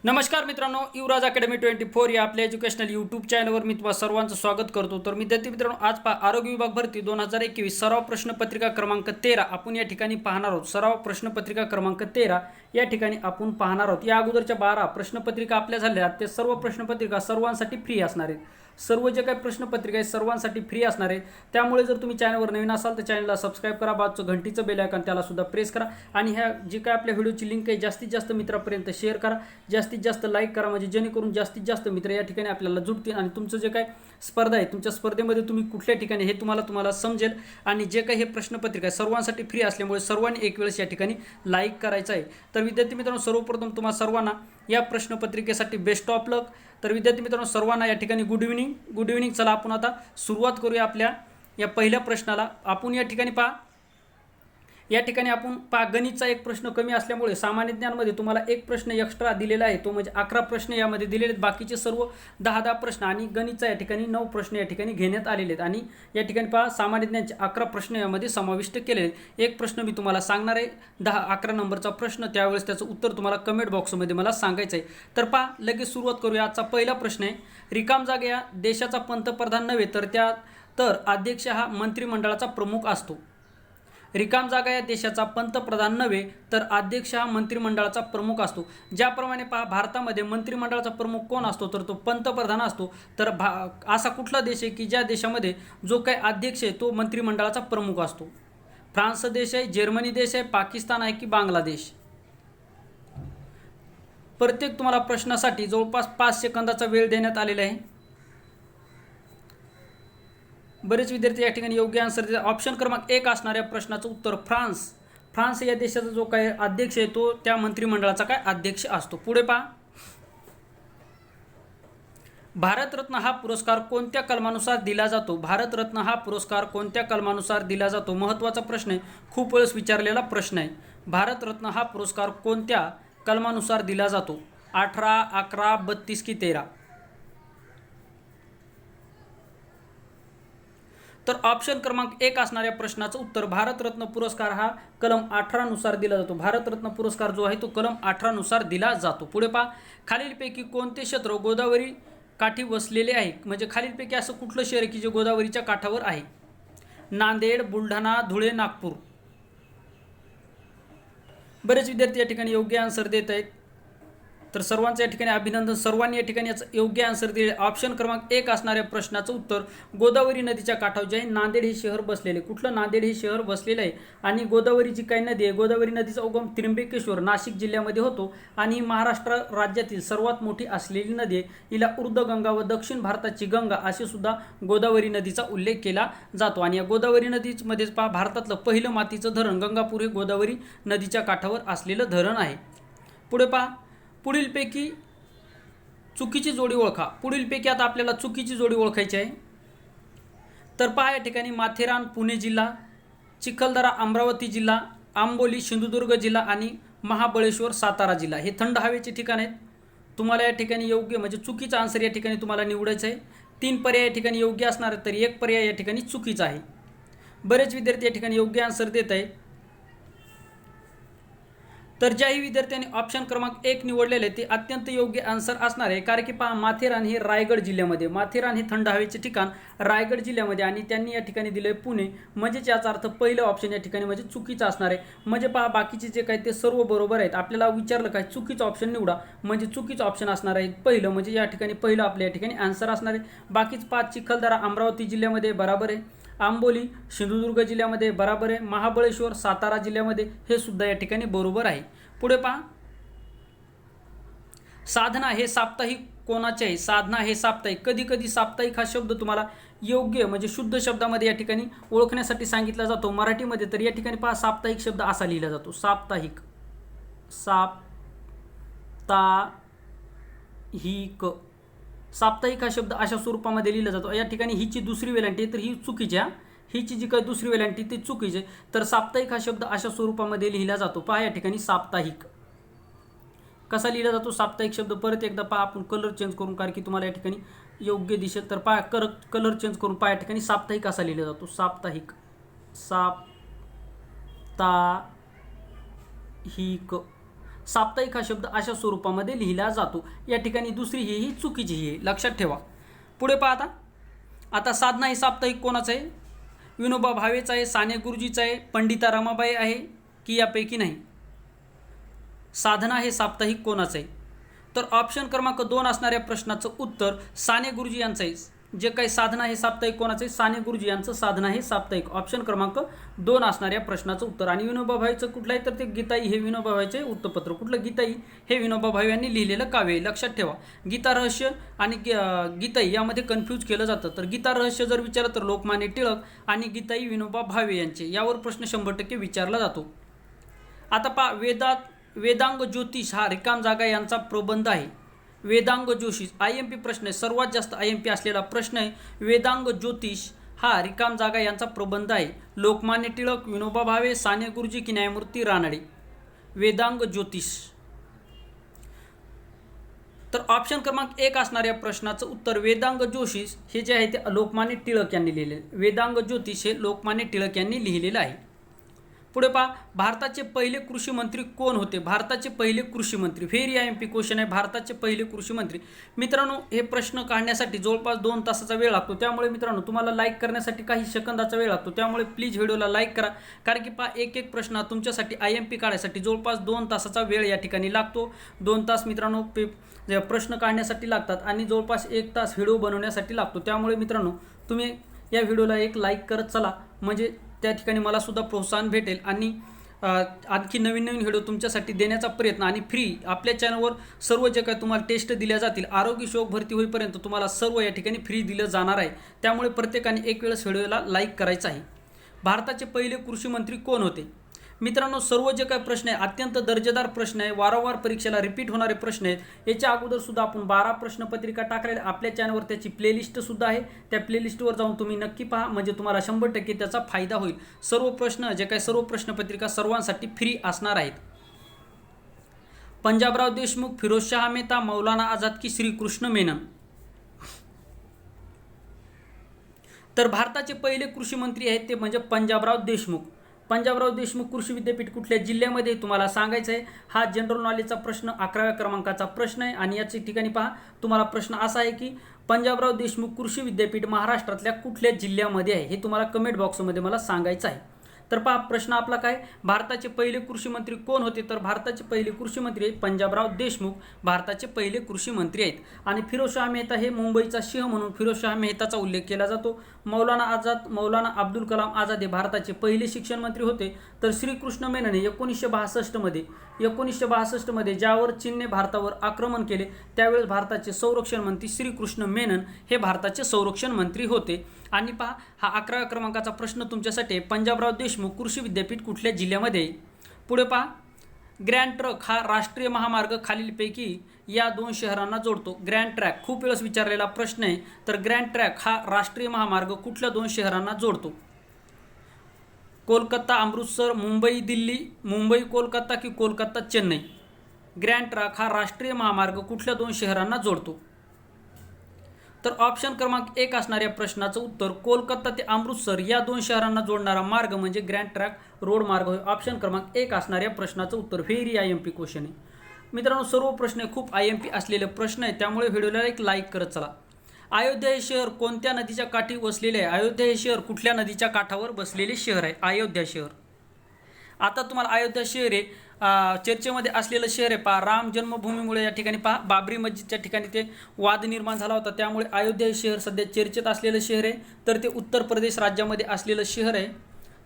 नमस्कार मित्रांनो, युवराज अकॅडमी 24 या आपल्या एज्युकेशनल यूट्यूब चॅनलवर मी तुम्हा सर्वांचं स्वागत करतो। तर विद्यार्थी मित्रांनो, आज आरोग्य विभाग भरती 2021 सराव प्रश्नपत्रिका क्रमांक 13 आपण या ठिकाणी पाहणार आहोत। सराव प्रश्नपत्रिका क्रमांक 13 या ठिकाणी आपण पाहणार आहोत। या अगोदरच्या 12 प्रश्नपत्रिका आपल्या झाल्या, ते सर्व प्रश्नपत्रिका सर्वांसाठी फ्री असणार आहेत। सर्व जे काही प्रश्नपत्रिका आहे सर्वांसाठी फ्री असणार आहे। त्यामुळे जर तुम्ही चॅनलवर नवीन असाल तर चॅनलला सबस्क्राइब करा, बाजूचं घंटीचं बेल आयकॉन त्याला सुद्धा प्रेस करा आणि ह्या जे काही आपल्या व्हिडिओची लिंक आहे जास्तीत जास्त मित्रांपर्यंत शेअर करा, जास्तीत जास्त लाईक करा, म्हणजे जेणेकरून जास्तीत जास्त मित्र या ठिकाणी आपल्याला जुळतील आणि तुमचं जे काही स्पर्धा आहे तुमच्या स्पर्धेमध्ये तुम्ही कुठल्या ठिकाणी हे तुम्हाला समजेल। आणि जे काही हे प्रश्नपत्रिका आहे सर्वांसाठी फ्री असल्यामुळे सर्वांनी एक वेळेस या ठिकाणी लाईक करायचं आहे। तर विद्यार्थी मित्रांनो, सर्वप्रथम तुम्हा सर्वांना या प्रश्नपत्रिकेसाठी बेस्ट ऑफ लक। तर विद्यार्थी मित्रांनो, सर्वांना या ठिकाणी गुड इव्हनिंग। चला आपण आता सुरुवात करूया आपल्या या पहिल्या प्रश्नाला। आपण या ठिकाणी या ठिकाणी आपण गणितचा एक प्रश्न कमी असल्यामुळे सामान्य ज्ञानमध्ये तुम्हाला एक प्रश्न एक्स्ट्रा दिलेला आहे, तो म्हणजे 11 प्रश्न यामध्ये दिलेले आहेत। बाकीचे सर्व 10 प्रश्न आणि गणितचा या ठिकाणी 9 प्रश्न या ठिकाणी घेण्यात आलेले आहेत आणि या ठिकाणी सामान्य ज्ञानचे 11 प्रश्न यामध्ये समाविष्ट केलेले आहेत। एक प्रश्न मी तुम्हाला सांगणार आहे, 11 नंबरचा प्रश्न, त्यावेळेस त्याचं उत्तर तुम्हाला कमेंट बॉक्समध्ये मला सांगायचं आहे। तर लगेच सुरुवात करूया। आजचा पहिला प्रश्न आहे, रिकाम जागा या देशाचा पंतप्रधान नव्हे तर अध्यक्ष हा मंत्रिमंडळाचा प्रमुख असतो। रिकाम जागा या देशाचा पंतप्रधान नव्हे तर अध्यक्ष हा मंत्रिमंडळाचा प्रमुख असतो। ज्याप्रमाणे भारतामध्ये मंत्रिमंडळाचा प्रमुख कोण असतो तर तो पंतप्रधान असतो। तर असा कुठला देश आहे की ज्या देशामध्ये जो काही अध्यक्ष आहे तो मंत्रिमंडळाचा प्रमुख असतो? फ्रान्स देश आहे, जर्मनी देश आहे, पाकिस्तान आहे की बांगलादेश? प्रत्येक तुम्हाला प्रश्नासाठी जवळपास 5 सेकंदाचा वेळ देण्यात आलेला आहे। बरेच विद्यार्थी या ठिकाणी योग्य आन्सर देतात। ऑप्शन क्रमांक 1 असणाऱ्या प्रश्नाचं उत्तर फ्रान्स या देशाचा जो काय अध्यक्ष आहे तो त्या मंत्रिमंडळाचा काय अध्यक्ष असतो। पुढे भारतरत्न हा पुरस्कार कोणत्या कलमानुसार दिला जातो? भारतरत्न हा पुरस्कार कोणत्या कलमानुसार दिला जातो? महत्त्वाचा प्रश्न आहे, खूप वेळेस विचारलेला प्रश्न आहे। भारतरत्न हा पुरस्कार कोणत्या कलमानुसार दिला जातो? 18, 11, 32 की 13? तर ऑप्शन क्रमांक 1 असणाऱ्या प्रश्नाचं उत्तर भारतरत्न पुरस्कार हा कलम 18 नुसार दिला जातो। भारतरत्न पुरस्कार जो आहे तो कलम 18 नुसार दिला जातो। पुढे खालीलपैकी कोणते क्षेत्र गोदावरी काठी वसलेले आहे? म्हणजे खालीलपैकी असं कुठलं शहर आहे की जे गोदावरीच्या काठावर आहे? नांदेड, बुलढाणा, धुळे, नागपूर? बरेच विद्यार्थी या ठिकाणी योग्य आन्सर देत आहेत, तर सर्वांचं या ठिकाणी अभिनंदन। सर्वांनी या ठिकाणी याचं योग्य आन्सर दिले। ऑप्शन क्रमांक 1 असणाऱ्या प्रश्नाचं उत्तर गोदावरी नदीच्या काठावर जे आहे नांदेड हे शहर बसलेले। कुठलं? नांदेड हे शहर बसलेलं आहे। आणि गोदावरी जी काही नदी आहे, गोदावरी नदीचा उगम त्र्यंबकेश्वर नाशिक जिल्ह्यामध्ये होतो आणि महाराष्ट्र राज्यातील सर्वात मोठी असलेली नदी आहे। हिला ऊर्ध्वगंगा व दक्षिण भारताची गंगा असे सुद्धा गोदावरी नदीचा उल्लेख केला जातो। आणि या गोदावरी नदीमध्येच भारतातलं पहिलं मातीचं धरण गंगापूर हे गोदावरी नदीच्या काठावर असलेलं धरण आहे। पुढे पुढीलपैकी चुकीची जोडी ओळखा। पुढीलपैकी आता आपल्याला चुकीची जोडी ओळखायची आहे। तर या ठिकाणी माथेरान पुणे जिल्हा, चिखलदरा अमरावती जिल्हा, आंबोली सिंधुदुर्ग जिल्हा आणि महाबळेश्वर सातारा जिल्हा हे थंड हवेचे ठिकाण आहेत। तुम्हाला या ठिकाणी योग्य म्हणजे चुकीचा आन्सर या ठिकाणी तुम्हाला निवडायचं आहे। 3 पर्याय या ठिकाणी योग्य असणार तर एक पर्याय या ठिकाणी चुकीचा आहे। बरेच विद्यार्थी या ठिकाणी योग्य आन्सर देत आहेत। तर ज्याही विद्यार्थ्यांनी ऑप्शन क्रमांक 1 निवडलेले ते अत्यंत योग्य आन्सर असणार आहे। कारण की माथेरान हे रायगड जिल्ह्यामध्ये, माथेरान हे थंड हवेचे ठिकाण रायगड जिल्ह्यामध्ये आणि त्यांनी या ठिकाणी दिले पुणे, म्हणजेच याचा अर्थ पहिलं ऑप्शन या ठिकाणी म्हणजे चुकीचा असणार आहे। म्हणजे बाकीचे जे काही ते सर्व बरोबर आहेत। आपल्याला विचारलं काय चुकीचं ऑप्शन निवडा, म्हणजे चुकीचं ऑप्शन असणार आहे पहिलं, म्हणजे या ठिकाणी पहिलं आपल्या या ठिकाणी आन्सर असणार आहे। बाकीच 5 चिखलदरा अमरावती जिल्ह्यामध्ये बरोबर आहे, आंबोली सिंधुदुर्ग जिल्ह्यामध्ये बरोबर आहे, महाबळेश्वर सातारा जिल्ह्यामध्ये हे सुद्धा या ठिकाणी बरोबर आहे। पुढे साधना हे साप्ताहिक कोणाचे आहे? साधना हे साप्ताहिक, कधी कधी साप्ताहिक हा शब्द तुम्हाला योग्य म्हणजे शुद्ध शब्दामध्ये या ठिकाणी ओळखण्यासाठी सांगितला जातो मराठीमध्ये। तर या ठिकाणी साप्ताहिक शब्द असा लिहिला जातो, साप्ताहिक, साप्ताहिक हा शब्द अशा स्वरूपामध्ये लिहिला जातो। या ठिकाणी हिची दुसरी वेलांटी तर ही चुकीची आहे, हिची जी काही दुसरी वेलांटी ती चुकीची आहे। तर साप्ताहिक हा शब्द अशा स्वरूपामध्ये लिहिला जातो। या ठिकाणी साप्ताहिक कसा लिहिला जातो? साप्ताहिक शब्द परत एकदा आपण कलर चेंज करून, कारण की तुम्हाला या ठिकाणी योग्य दिसेल तर कलर चेंज करून या ठिकाणी साप्ताहिक असा लिहिला जातो, साप्ताहिक, साप्ताहिक। साप्ताहिक हा शब्द अशा स्वरूपामध्ये लिहिला जातो. या ठिकाणी दुसरी ही चुकीची आहे, लक्षात ठेवा. पुढे पहा आता साधना हे साप्ताहिक कोणाचं आहे? विनोबा भावेचं आहे, साने गुरुजीचं आहे, पंडिता रमाबाई आहे की यापैकी नाही? साधना हे साप्ताहिक कोणाचं आहे? तर ऑप्शन क्रमांक 2 असणाऱ्या प्रश्नाचं उत्तर साने गुरुजी यांचं आहे. जे काही साधना हे साप्ताहिक कोणाचं आहे? साने गुरुजी यांचं साधना हे साप्ताहिक. ऑप्शन क्रमांक 2 असणाऱ्या प्रश्नाचं उत्तर. आणि विनोबा भावेचं कुठलं आहे? तर ते गीताई हे विनोबा भावेचे वृत्तपत्र. कुठलं? गीताई हे विनोबा भावे यांनी लिहिलेलं काव्य आहे, लक्षात ठेवा. गीता रहस्य आणि गीताई यामध्ये कन्फ्यूज केलं जातं. तर गीता रहस्य जर विचारलं तर लोकमान्य टिळक आणि गीताई विनोबा भावे यांचे, यावर प्रश्न 100% विचारला जातो. आता पहा, वेदांग ज्योतिष हा रिकाम जागा यांचा प्रबंध आहे. वेदांग ज्योतिष IMP प्रश्न आहे, सर्वात जास्त IMP असलेला प्रश्न आहे. वेदांग ज्योतिष हा रिकाम जागा यांचा प्रबंध आहे. लोकमान्य टिळक, विनोबा भावे, साने गुरुजी की न्यायमूर्ती रानडे? वेदांग ज्योतिष. तर ऑप्शन क्रमांक 1 असणाऱ्या प्रश्नाचं उत्तर वेदांग ज्योतिष हे जे आहे ते लोकमान्य टिळक यांनी लिहिलेले. वेदांग ज्योतिष हे लोकमान्य टिळक यांनी लिहिलेलं आहे. पुढे पहा, भारताचे पहिले कृषी मंत्री कोण होते? भारताचे पहिले कृषी मंत्री, व्हेरी IMP क्वेश्चन आहे. भारताचे पहिले कृषी मंत्री. मित्रांनो, हे प्रश्न काढण्यासाठी जवळपास 2 तासाचा वेळ लागतो. त्यामुळे मित्रांनो, तुम्हाला लाईक करण्यासाठी काही सेकंदाचा वेळ लागतो. त्यामुळे प्लीज व्हिडिओला लाईक करा. कारण की पहा, एक प्रश्न तुमच्यासाठी IMP काढायसाठी जवळपास 2 तासाचा वेळ या ठिकाणी लागतो. 2 तास मित्रांनो प्रश्न काढण्यासाठी लागतात आणि जवळपास 1 तास व्हिडिओ बनवण्यासाठी लागतो. त्यामुळे मित्रांनो, तुम्ही या व्हिडिओला एक लाईक करत चला, म्हणजे त्या ठिकाणी मला सुद्धा प्रोत्साहन भेटेल आणि आणखी नवीन व्हिडिओ तुमच्यासाठी देण्याचा प्रयत्न. आणि फ्री आपल्या चॅनलवर सर्व जे काही तुम्हाला टेस्ट दिल्या जातील, आरोग्य सेवक भरती होईपर्यंत तुम्हाला सर्व या ठिकाणी फ्री दिलं जाणार आहे. त्यामुळे प्रत्येकाने एक वेळेस व्हिडिओला लाईक करायचं आहे. भारताचे पहिले कृषी मंत्री कोण होते? मित्रांनो, सर्व जे काही प्रश्न आहे अत्यंत दर्जेदार प्रश्न आहे, वारंवार परीक्षेला रिपीट होणारे प्रश्न आहेत. याच्या अगोदर सुद्धा आपण 12 प्रश्नपत्रिका टाकलेल्या आपल्या चॅनलवर, त्याची प्लेलिस्ट सुद्धा आहे. त्या प्लेलिस्टवर जाऊन तुम्ही नक्की पहा, म्हणजे तुम्हाला 100% त्याचा फायदा होईल. सर्व प्रश्न जे काही सर्व प्रश्नपत्रिका सर्वांसाठी फ्री असणार आहेत. पंजाबराव देशमुख, फिरोजशाह मेहता, मौलाना आझाद की श्रीकृष्ण मेनन? तर भारताचे पहिले कृषी मंत्री आहेत ते म्हणजे पंजाबराव देशमुख. पंजाबराव देशमुख कृषी विद्यापीठ कुठल्या जिल्ह्यामध्ये तुम्हाला सांगायचं आहे. हा जनरल नॉलेजचा प्रश्न 11व्या क्रमांकाचा प्रश्न आहे. आणि याच्या ठिकाणी पहा, तुम्हाला प्रश्न असा आहे की पंजाबराव देशमुख कृषी विद्यापीठ महाराष्ट्रातल्या कुठल्या जिल्ह्यामध्ये आहे, हे तुम्हाला कमेंट बॉक्समध्ये मला सांगायचं आहे. तर पहा, प्रश्न आपला काय? भारताचे पहिले कृषी मंत्री कोण होते? तर भारताचे पहिले कृषी मंत्री आहेत पंजाबराव देशमुख, भारताचे पहिले कृषी मंत्री आहेत. आणि फिरोजशाह मेहता हे मुंबईचा सिंह म्हणून फिरोजशाह मेहताचा उल्लेख केला जातो. मौलाना अब्दुल कलाम आझाद हे भारताचे पहिले शिक्षण मंत्री होते. तर श्रीकृष्ण मेनन हे 1962 मध्ये ज्यावर चीनने भारतावर आक्रमण केले त्यावेळेस भारताचे संरक्षण मंत्री श्रीकृष्ण मेनन हे भारताचे संरक्षण मंत्री होते. आणि पहा, हा 11व्या क्रमांकाचा प्रश्न तुमच्यासाठी, पंजाबराव देशमुख कृषी विद्यापीठ कुठल्या जिल्ह्यामध्ये? पुढे पहा, ग्रँड ट्रक हा राष्ट्रीय महामार्ग खालीलपैकी या 2 शहरांना जोडतो. ग्रँड ट्रॅक खूप वेळेस विचारलेला प्रश्न आहे. तर ग्रँड ट्रॅक हा राष्ट्रीय महामार्ग कुठल्या 2 शहरांना जोडतो? कोलकाता अमृतसर, मुंबई दिल्ली, मुंबई कोलकाता की कोलकाता चेन्नई? ग्रँड ट्रॅक हा राष्ट्रीय महामार्ग कुठल्या 2 शहरांना जोडतो? तर ऑप्शन क्रमांक 1 असणाऱ्या प्रश्नाचं उत्तर कोलकाता ते अमृतसर या 2 शहरांना जोडणारा मार्ग म्हणजे ग्रँड ट्रॅक रोड मार्ग होय. ऑप्शन क्रमांक 1 असणाऱ्या प्रश्नाचं उत्तर. व्हेरी IMP क्वेश्चन आहे. मित्रांनो, सर्व प्रश्न खूप IMP असलेले प्रश्न आहे, त्यामुळे व्हिडिओला एक लाईक करत चला. अयोध्या हे शहर कोणत्या नदीच्या काठी वसलेले आहे? अयोध्या हे शहर कुठल्या नदीच्या काठावर बसलेले शहर आहे? अयोध्या शहर. आता तुम्हाला अयोध्या शहर आहे चर्चेमध्ये असलेलं शहर आहे. पहा, राम जन्मभूमीमुळे या ठिकाणी पहा बाबरी मस्जिदच्या ठिकाणी ते वाद निर्माण झाला होता, त्यामुळे अयोध्या हे शहर सध्या चर्चेत असलेलं शहर आहे. तर ते उत्तर प्रदेश राज्यामध्ये असलेलं शहर आहे.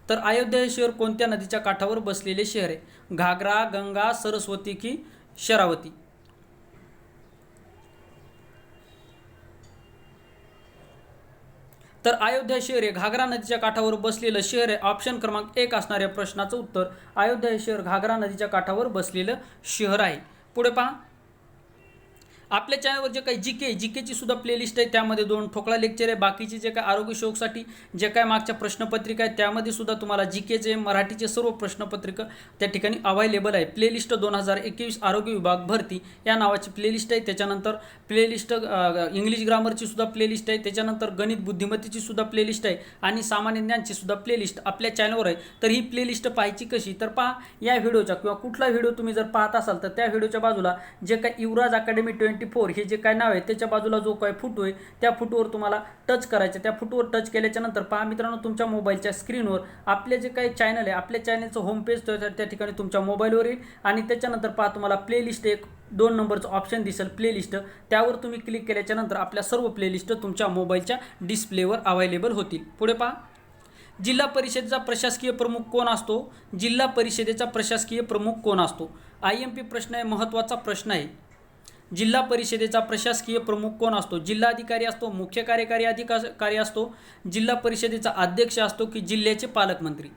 तर अयोध्या हे शहर कोणत्या नदीच्या काठावर बसलेले शहर आहे? घागरा, गंगा, सरस्वती की शरावती? तर अयोध्या शहर हे घागरा नदीच्या काठावर बसलेलं शहर आहे. ऑप्शन क्रमांक 1 असणाऱ्या प्रश्नाचं उत्तर अयोध्या हे शहर घागरा नदीच्या काठावर बसलेलं शहर आहे. पुढे पहा, आपल्या चॅनलवर जे काही जीकेची सुद्धा प्लेलिस्ट आहे, त्यामध्ये 2 ठोकळा लेक्चर आहे. बाकीचे जे काही आरोग्य शोकसाठी जे काही मागच्या प्रश्नपत्रिका आहेत त्यामध्ये सुद्धा तुम्हाला जीकेचे मराठीचे सर्व प्रश्नपत्रिका त्या ठिकाणी अवेलेबल आहे. प्लेलिस्ट 2021 आरोग्य विभाग भरती या नावाची प्लेलिस्ट आहे. त्याच्यानंतर प्लेलिस्ट इंग्लिश ग्रामरची सुद्धा प्लेलिस्ट आहे. त्याच्यानंतर गणित बुद्धिमत्तेची सुद्धा प्लेलिस्ट आहे आणि सामान्य ज्ञानची सुद्धा प्लेलिस्ट आपल्या चॅनलवर आहे. तर ही प्लेलिस्ट पाहायची कशी, तर पहा या व्हिडिओच्या किंवा कुठला व्हिडिओ तुम्ही जर पाहत असाल तर त्या व्हिडिओच्या बाजूला जे काही युवराज अकॅडमी 24 हे जे काय नाव आहे त्याच्या बाजूला जो काही फोटो आहे त्या फोटोवर तुम्हाला टच करायचं. त्या फोटोवर टच केल्याच्या नंतर पहा मित्रांनो, तुमच्या मोबाईलच्या स्क्रीनवर आपले जे काही चॅनल आहे, आपल्या चॅनलचं होम पेज त्या ठिकाणी तुमच्या मोबाईलवर येईल आणि त्याच्यानंतर पहा तुम्हाला प्लेलिस्ट एक 2 नंबरचं ऑप्शन दिसेल प्लेलिस्ट, त्यावर तुम्ही क्लिक केल्याच्या नंतर आपल्या सर्व प्लेलिस्ट तुमच्या मोबाईलच्या डिस्प्लेवर अवेलेबल होतील. पुढे पहा, जिल्हा परिषदेचा प्रशासकीय प्रमुख कोण असतो? जिल्हा परिषदेचा प्रशासकीय प्रमुख कोण असतो? IMP प्रश्न आहे, महत्त्वाचा प्रश्न आहे. जिल्हा परिषदेचा प्रशासकीय प्रमुख कोण असतो? जिल्हाधिकारी असतो, मुख्य कार्यकारी अधिकारी असतो, जिल्हा परिषदेचा अध्यक्ष असतो की जिल्ह्याचे पालकमंत्री?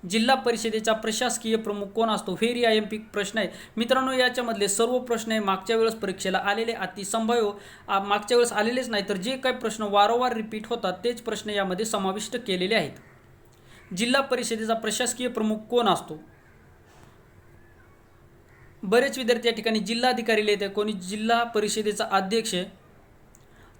जिल्हा परिषदेचा प्रशासकीय प्रमुख कोण असतो? व्हेरी IMP प्रश्न आहे मित्रांनो. याच्यामधले सर्व प्रश्न आहे मागच्या वेळेस परीक्षेला आलेले, अतिसंभाव्य मागच्या वेळेस आलेलेच नाही तर जे काही प्रश्न वारंवार रिपीट होतात तेच प्रश्न यामध्ये समाविष्ट केलेले आहेत. जिल्हा परिषदेचा प्रशासकीय प्रमुख कोण असतो? बरेच विद्यार्थी या ठिकाणी जिल्हाधिकारी लिहित आहे, कोणी जिल्हा परिषदेचा अध्यक्ष.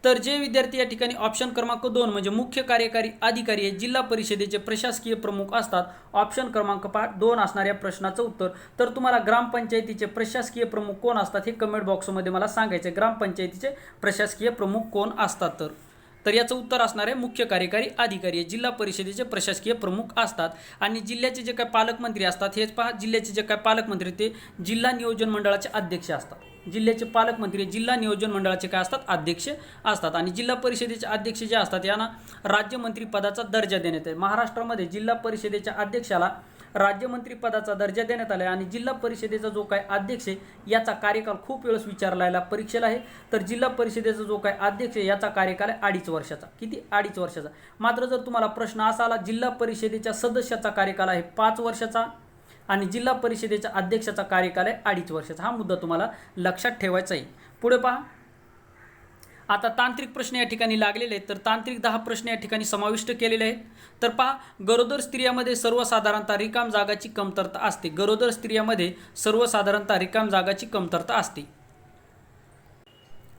तर जे विद्यार्थी या ठिकाणी ऑप्शन क्रमांक 2 म्हणजे मुख्य कार्यकारी अधिकारी आहे, जिल्हा परिषदेचे प्रशासकीय प्रमुख असतात, ऑप्शन क्रमांक 2 असणाऱ्या प्रश्नाचं उत्तर. तर तुम्हाला ग्रामपंचायतीचे प्रशासकीय प्रमुख कोण असतात हे कमेंट बॉक्समध्ये मला सांगायचे. ग्रामपंचायतीचे प्रशासकीय प्रमुख कोण असतात? तर याचं उत्तर असणार आहे मुख्य कार्यकारी अधिकारी. जिल्हा परिषदेचे प्रशासकीय प्रमुख असतात आणि जिल्ह्याचे जे काही पालकमंत्री असतात हेच पहा, जिल्ह्याचे जे काही पालकमंत्री ते जिल्हा नियोजन मंडळाचे अध्यक्ष असतात. जिल्ह्याचे पालकमंत्री जिल्हा नियोजन मंडळाचे काय असतात? अध्यक्ष असतात. आणि जिल्हा परिषदेचे अध्यक्ष जे असतात यांना राज्यमंत्री पदाचा दर्जा देण्यात आहे. महाराष्ट्रामध्ये जिल्हा परिषदेच्या अध्यक्षाला राज्यमंत्री पदाचा दर्जा देण्यात आला आहे. आणि जिल्हा परिषदेचा जो काय अध्यक्ष आहे याचा कार्यकाल खूप वेळेस विचारलेला परीक्षेला आहे. तर जिल्हा परिषदेचा जो काय अध्यक्ष आहे याचा कार्यकाल आहे 2.5 वर्षाचा. किती? 2.5 वर्षाचा. मात्र जर तुम्हाला प्रश्न असा आला जिल्हा परिषदेच्या सदस्याचा कार्यकाल आहे 5 वर्षाचा आणि जिल्हा परिषदेच्या अध्यक्षाचा कार्यकाल आहे 2.5 वर्षाचा, हा मुद्दा तुम्हाला लक्षात ठेवायचा आहे. पुढे पहा, आता तांत्रिक प्रश्न या ठिकाणी लागलेले आहेत. तर तांत्रिक 10 प्रश्न या ठिकाणी समाविष्ट केलेले आहेत. तर पहा, गरोदर स्त्रियांमध्ये सर्वसाधारणतः रिकाम जागाची कमतरता असते. गरोदर स्त्रियांमध्ये सर्वसाधारणतः रिकाम जागाची कमतरता असते.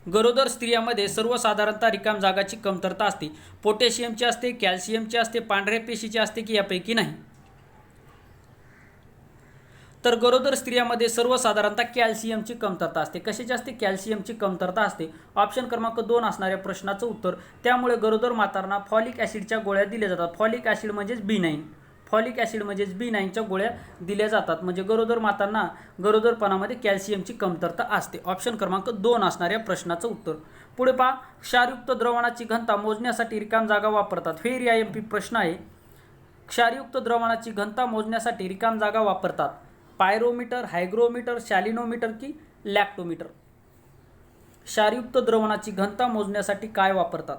गरोदर स्त्रियांमध्ये सर्वसाधारणतः रिकाम जागाची कमतरता असते. पोटॅशियमची असते, कॅल्शियमची असते, पांढऱ्या पेशीची असते की यापैकी नाही? तर गरोदर स्त्रियांमध्ये सर्वसाधारणतः कॅल्शियमची कमतरता असते. कशाची असते? कॅल्शियमची कमतरता असते. ऑप्शन क्रमांक 2 असणाऱ्या प्रश्नाचं उत्तर. त्यामुळे गरोदर मातांना फॉलिक ॲसिडच्या गोळ्या दिल्या जातात. फॉलिक ॲसिड म्हणजेच B9. फॉलिक ॲसिड म्हणजेच B9च्या गोळ्या दिल्या जातात. म्हणजे गरोदर मातांना गरोदरपणामध्ये कॅल्शियमची कमतरता असते. ऑप्शन क्रमांक 2 असणाऱ्या प्रश्नाचं उत्तर. पुढे पहा, क्षारयुक्त द्रवणाची घनता मोजण्यासाठी रिकाम जागा वापरतात. व्हेरी IMP प्रश्न आहे. क्षारयुक्त द्रवणाची घनता मोजण्यासाठी रिकाम जागा वापरतात. पायरोमीटर, हायग्रोमीटर, शॅलिनोमीटर की लॅक्टोमीटर? क्षारयुक्त द्रवणाची घनता मोजण्यासाठी काय वापरतात?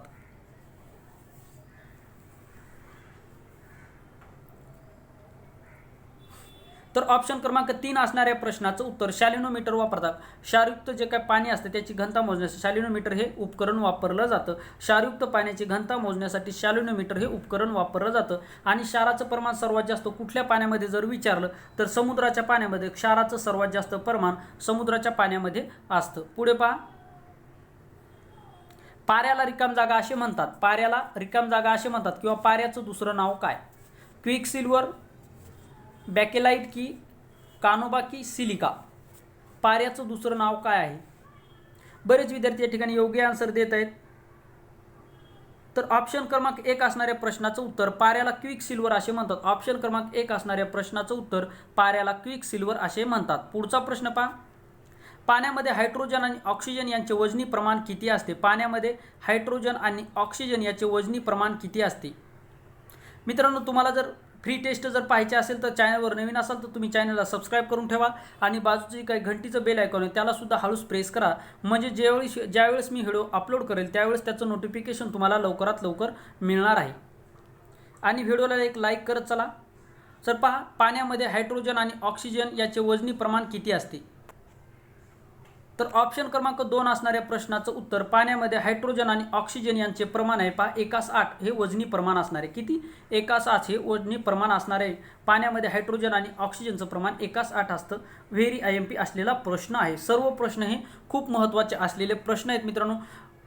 तर ऑप्शन क्रमांक 3 असणाऱ्या प्रश्नाचं उत्तर शॅलिनोमीटर वापरतात. क्षारयुक्त जे काही पाणी असते त्याची घनता मोजण्यासाठी शॅलिनोमीटर हे उपकरण वापरलं जातं. क्षारयुक्त पाण्याची घनता मोजण्यासाठी शॅलिनोमीटर हे उपकरण वापरलं जातं. आणि क्षाराचं प्रमाण सर्वात जास्त कुठल्या पाण्यामध्ये जर विचारलं तर समुद्राच्या पाण्यामध्ये क्षाराचं सर्वात जास्त प्रमाण समुद्राच्या पाण्यामध्ये असतं. पुढे पहा, पाऱ्याला रिकाम जागा असे म्हणतात. पाऱ्याला रिकाम जागा असे म्हणतात किंवा पाऱ्याचं दुसरं नाव काय? क्विकसिल्वर, बॅकेलाइट की कानोबा की सिलिका? पाऱ्याचं दुसरं नाव काय आहे? बरेच विद्यार्थी या ठिकाणी योग्य आन्सर देत आहेत. तर ऑप्शन क्रमांक 1 असणाऱ्या प्रश्नाचं उत्तर पाऱ्याला क्विकसिल्वर असे म्हणतात. ऑप्शन क्रमांक 1 असणाऱ्या प्रश्नाचं उत्तर पाऱ्याला क्विकसिल्वर असे म्हणतात. पुढचा प्रश्न पहा, पाण्यामध्ये हायड्रोजन आणि ऑक्सिजन यांचे वजनी प्रमाण किती असते? पाण्यामध्ये हायड्रोजन आणि ऑक्सिजन याचे वजनी प्रमाण किती असते? मित्रांनो, तुम्हाला जर फ्री टेस्ट जर पाहायचे असेल तर चॅनलवर नवीन असाल तर तुम्ही चॅनलला सबस्क्राईब करून ठेवा आणि बाजूची काही घंटीचं बेल आयकॉन आहे त्यालासुद्धा हळूच प्रेस करा. म्हणजे ज्यावेळेस मी व्हिडिओ अपलोड करेल त्यावेळेस त्याचं नोटिफिकेशन तुम्हाला लवकरात लवकर मिळणार आहे. आणि व्हिडिओला एक लाईक करत चला. तर पहा, पाण्यामध्ये हायड्रोजन आणि ऑक्सिजन याचे वजनी प्रमाण किती असते? तर ऑप्शन क्रमांक 2 असणाऱ्या प्रश्नाचं उत्तर पाण्यामध्ये हायड्रोजन आणि ऑक्सिजन यांचे प्रमाण आहे पहा 1:8 हे वजनी प्रमाण असणार आहे. किती? 1:8 हे वजनी प्रमाण असणार आहे. पाण्यामध्ये हायड्रोजन आणि ऑक्सिजनचं प्रमाण 1:8 असतं. व्हेरी IMP असलेला प्रश्न आहे. सर्व प्रश्न हे खूप महत्त्वाचे असलेले प्रश्न आहेत मित्रांनो.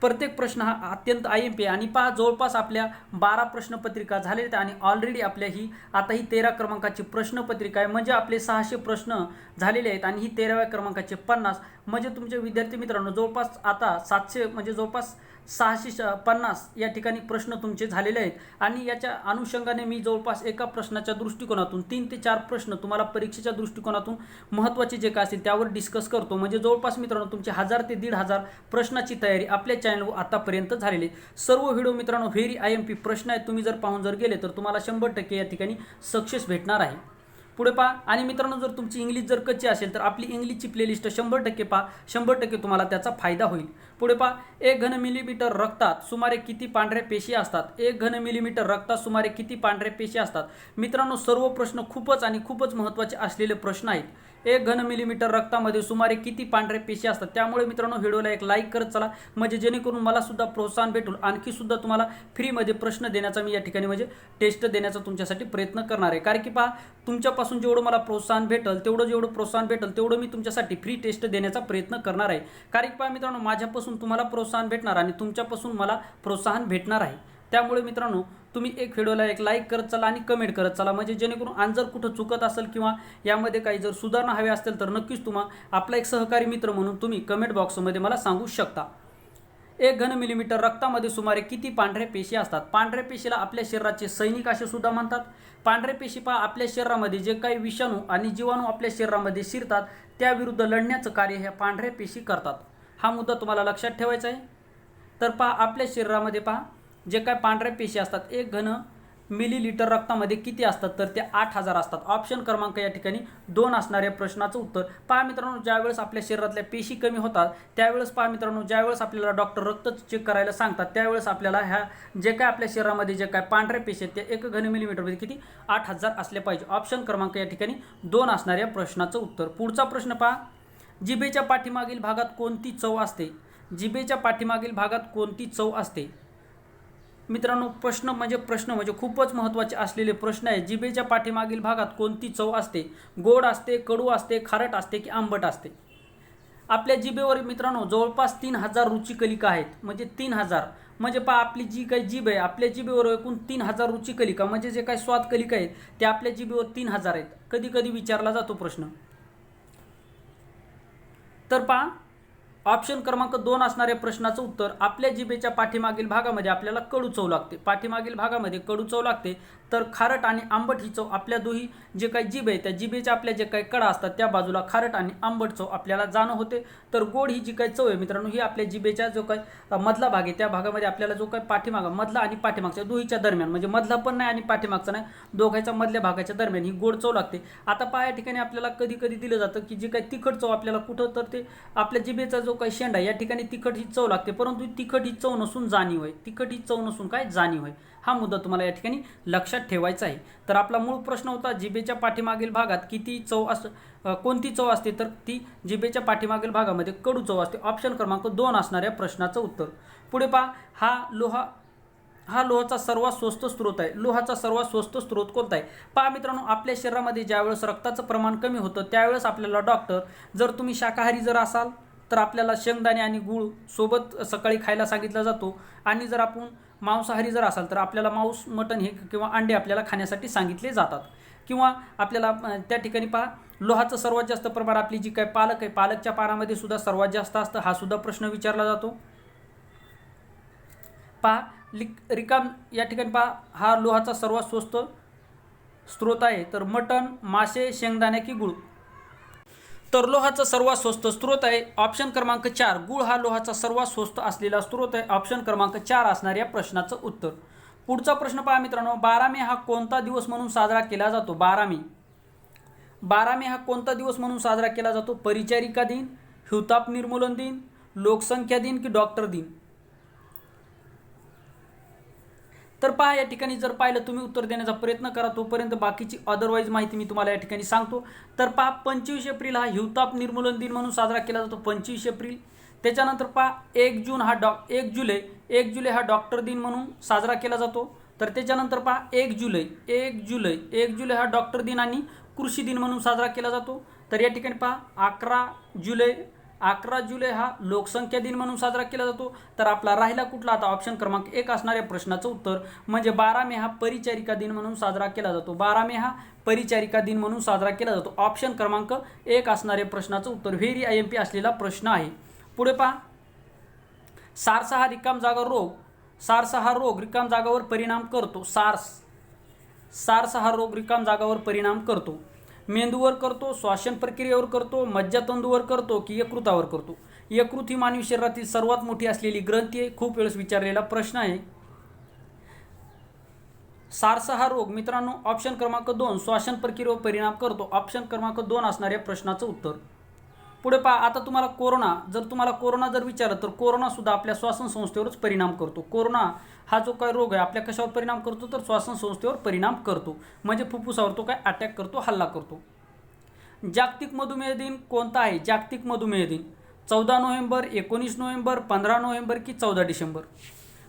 प्रत्येक प्रश्न हा अत्यंत IMP आहे. आणि पहा जवळपास आपल्या 12 प्रश्नपत्रिका झालेल्या आहेत आणि ऑलरेडी आपल्या ही आता ही 13 क्रमांकाची प्रश्नपत्रिका आहे. म्हणजे आपले 600 प्रश्न झालेले आहेत आणि ही 13व्या क्रमांकाचे 50 म्हणजे तुमचे विद्यार्थी मित्रांनो जवळपास आता 700 म्हणजे जवळपास 650 या ठिकाणी प्रश्न तुमचे झालेले आहेत. आणि याच्या अनुषंगाने मी जवळपास एका प्रश्नाच्या दृष्टिकोनातून 3 ते 4 प्रश्न तुम्हाला परीक्षेच्या दृष्टिकोनातून महत्त्वाचे जे काय असतील त्यावर डिस्कस करतो. म्हणजे जवळपास मित्रांनो तुमचे 1000 ते 1500 प्रश्नाची तयारी आपल्या चॅनलवर आतापर्यंत झालेली. सर्व व्हिडिओ मित्रांनो व्हेरी IMP प्रश्न आहेत. तुम्ही जर पाहून जर गेले तर तुम्हाला 100% या ठिकाणी सक्सेस भेटणार आहे. पुढे पहा. आणि मित्रांनो जर तुमची इंग्लिश जर कच्ची असेल तर आपली इंग्लिशची प्लेलिस्ट 100% पहा. 100% तुम्हाला त्याचा फायदा होईल. पुढे पहा. 1 घन मिलीमीटर रक्तात सुमारे किती पांढऱ्या पेशी असतात? 1 घन मिलीमीटर रक्तात सुमारे किती पांढऱ्या पेशी असतात? मित्रांनो सर्व प्रश्न खूपच आणि खूपच महत्त्वाचे असलेले प्रश्न आहेत. 1 घन मिलीमीटर रक्तामध्ये सुमारे किती पांढऱ्या पेशी असतात? त्यामुळे मित्रांनो व्हिडिओला एक लाईक करत चला म्हणजे जेणेकरून मला सुद्धा प्रोत्साहन भेटून आणखी सुद्धा तुम्हाला फ्रीमध्ये प्रश्न देण्याचा मी या ठिकाणी म्हणजे टेस्ट देण्याचा तुमच्यासाठी प्रयत्न करणार आहे. कारण की पहा तुमच्यापासून जेवढं मला प्रोत्साहन भेटेल जेवढं प्रोत्साहन भेटेल तेवढं मी तुमच्यासाठी फ्री टेस्ट देण्याचा प्रयत्न करणार आहे. कारण की पहा मित्रांनो माझ्यापासून तुम्हाला प्रोत्साहन भेटणार आणि तुमच्यापासून मला प्रोत्साहन भेटणार आहे. त्यामुळे मित्रांनो तुम्ही एक व्हिडिओला एक लाईक करत चला आणि कमेंट करत चला म्हणजे जेणेकरून आणि जर कुठं चुकत असेल किंवा यामध्ये काही जर सुधारणा हवी असेल तर नक्कीच आपला एक सहकारी मित्र म्हणून तुम्ही कमेंट बॉक्समध्ये मला सांगू शकता. 1 घन मिलीमीटर रक्तामध्ये सुमारे किती पांढऱ्या पेशी असतात? पांढऱ्या पेशीला आपल्या शरीराचे सैनिक असे सुद्धा म्हणतात. पांढऱ्या पेशी पहा आपल्या शरीरामध्ये जे काही विषाणू आणि जीवाणू आपल्या शरीरामध्ये शिरतात त्याविरुद्ध लढण्याचं कार्य ह्या पांढऱ्या पेशी करतात. हा मुद्दा तुम्हाला लक्षात ठेवायचा आहे. तर पहा आपल्या शरीरामध्ये पहा जे काय पांढऱ्या पेशी असतात 1 घन मिलीलीटर रक्तामध्ये किती असतात? तर ते 8000 असतात. ऑप्शन क्रमांक या ठिकाणी 2 असणाऱ्या प्रश्नाचं उत्तर. पहा मित्रांनो ज्यावेळेस आपल्या शरीरातल्या पेशी कमी होतात त्यावेळेस पहा मित्रांनो ज्यावेळेस आपल्याला डॉक्टर रक्त चेक करायला सांगतात त्यावेळेस आपल्याला ह्या जे काय आपल्या शरीरामध्ये जे काय पांढऱ्या पेशी आहेत त्या 1 घन मिलीमीटरमध्ये किती 8000 असले पाहिजे. ऑप्शन क्रमांक या ठिकाणी 2 असणाऱ्या प्रश्नाचं उत्तर. पुढचा प्रश्न पहा. जिभेच्या पाठीमागील भागात कोणती चव असते? जिभेच्या पाठीमागील भागात कोणती चव असते? मित्रांनो प्रश्न म्हणजे खूपच महत्त्वाचे असलेले प्रश्न आहे. जिभेच्या पाठीमागील भागात कोणती चव असते? गोड असते, कडू असते, खारट असते की आंबट असते? आपल्या जिभेवर मित्रांनो जवळपास 3000 रुचिकलिका आहेत. म्हणजे 3000 म्हणजे पहा आपली जी काही जीभ आहे आपल्या जिभेवर एकूण 3000 रुचिकलिका म्हणजे जे काही स्वादकलिका आहेत त्या आपल्या जिभेवर 3000 आहेत. कधी कधी विचारला जातो प्रश्न. तर पहा ऑप्शन क्रमांक 2 असणाऱ्या प्रश्नाचं उत्तर. आपल्या जिभेच्या पाठीमागील भागामध्ये आपल्याला कडू चव लागते. पाठीमागील भागामध्ये कडू चव लागते. तर खारट आणि आंबट ही चव आपल्या दोही जे काही जीभ आहे त्या जिभेच्या आपल्या जे काही कडा असतात त्या बाजूला खारट आणि आंबट चव आपल्याला जाणं होते. तर गोड ही जी काही चव आहे मित्रांनो ही आपल्या जिभेच्या जो काही मधला भाग आहे त्या भागामध्ये आपल्याला जो काही पाठीमागा मधला आणि पाठीमागच्या दोहीच्या दरम्यान म्हणजे मधला पण नाही आणि पाठीमागचा नाही दोघांच्या मधल्या भागाच्या दरम्यान ही गोड चव लागते. आता पहा या ठिकाणी आपल्याला कधी कधी दिलं जातं की जी काही तिखट चव आपल्याला कुठं तर ते आपल्या जिभेचा जो काही शेंडा या ठिकाणी तिखट ही चव लागते परंतु तिखट ही चव नसून जाणीव आहे. तिखट ही चव नसून काय जाणीव आहे. हा मुद्दा तुम्हाला या ठिकाणी लक्षात ठेवायचा आहे. तर आपला मूळ प्रश्न होता जिभेच्या पाठीमागील भागात किती चव कोणती चव असते? तर ती जिभेच्या पाठीमागील भागामध्ये कडू चव असते. ऑप्शन क्रमांक 2 असणाऱ्या प्रश्नाचं उत्तर. पुढे पहा. हा लोहाचा सर्वात स्वस्त स्रोत आहे. लोहाचा सर्वात स्वस्त स्रोत कोणता आहे? पहा मित्रांनो आपल्या शरीरामध्ये ज्यावेळेस रक्ताचं प्रमाण कमी होतं त्यावेळेस आपल्याला डॉक्टर जर तुम्ही शाकाहारी जर असाल तर आपल्याला शेंगदाणे आणि गूळ सोबत सकाळी खायला सांगितला जातो. आणि जर आपण मांसाहारी जर असाल तर आपल्याला मांस मटण हे किंवा अंडे आपल्याला खाण्यासाठी सांगितले जातात. किंवा आपल्याला त्या ठिकाणी पहा लोहाचं सर्वात जास्त प्रमाण आपली जी काय पालक आहे पालकच्या पानामध्ये सुद्धा सर्वात जास्त असतं. हा सुद्धा प्रश्न विचारला जातो. पहा रिकाम या ठिकाणी पहा हा लोहाचा सर्वात स्वस्त स्रोत आहे. तर मटण, मासे, शेंगदाणे की गूळ? तर लोहाचा सर्वात स्वस्त स्रोत आहे ऑप्शन क्रमांक 4. गूळ हा लोहाचा सर्वात स्वस्त असलेला स्रोत आहे. ऑप्शन क्रमांक 4 असणाऱ्या प्रश्नाचं उत्तर. पुढचा प्रश्न पहा मित्रांनो. 12 मे हा कोणता दिवस म्हणून साजरा केला जातो? 12 मे हा कोणता दिवस म्हणून साजरा केला जातो? परिचारिका दिन, हिवताप निर्मूलन दिन, लोकसंख्या दिन की डॉक्टर दिन? तर पहा या ठिकाणी जर पाहिलं तुम्ही उत्तर देण्याचा प्रयत्न करा, तोपर्यंत बाकीची अदरवाईज माहिती मी तुम्हाला या ठिकाणी सांगतो. तर पहा 25 एप्रिल हा हिवताप निर्मूलन दिन म्हणून साजरा केला जातो, 25 एप्रिल. त्याच्यानंतर पहा 1 जुलै हा डॉक्टर दिन म्हणून साजरा केला जातो. तर त्याच्यानंतर पहा 1 जुलै हा डॉक्टर दिन आणि कृषी दिन म्हणून साजरा केला जातो. तर या ठिकाणी पहा 11 जुलै हा लोकसंख्या दिन म्हणून साजरा केला जातो. तर आपला राहिला कुठला आता ऑप्शन क्रमांक 1 असणाऱ्या प्रश्नाचं उत्तर म्हणजे 12 मे हा परिचारिका दिन म्हणून साजरा केला जातो. 12 मे हा परिचारिका दिन म्हणून साजरा केला जातो. ऑप्शन क्रमांक 1 असणाऱ्या प्रश्नाचं उत्तर व्हेरी IMP असलेला प्रश्न आहे. पुढे पहा सार्स हा रोग रिकाम जागावर परिणाम करतो. सार्स हा रोग रिकाम जागावर परिणाम करतो. मेंदूवर करतो, श्वासन प्रक्रियेवर करतो, मज्जातंतूवर करतो की यकृतावर करतो. यकृत ही मानवी शरीरातील सर्वात मोठी असलेली ग्रंथी आहे. खूप वेळेस विचारलेला प्रश्न आहे. सार्स हा रोग मित्रांनो ऑप्शन क्रमांक 2 श्वासन प्रक्रियेवर परिणाम करतो. ऑप्शन क्रमांक 2 असणाऱ्या प्रश्नाचं उत्तर. पुढे पहा आता तुम्हाला कोरोना जर विचारलं तर कोरोना सुद्धा आपल्या श्वासन संस्थेवरच परिणाम करतो. कोरोना हा जो काय रोग आहे आपल्या कशावर परिणाम करतो तर श्वासन संस्थेवर परिणाम करतो. म्हणजे फुफ्फुसावर तो काय अटॅक करतो, हल्ला करतो. जागतिक मधुमेह दिन कोणता आहे? जागतिक मधुमेह दिन 14 नोव्हेंबर, 19 नोव्हेंबर, 15 नोव्हेंबर की 14 डिसेंबर.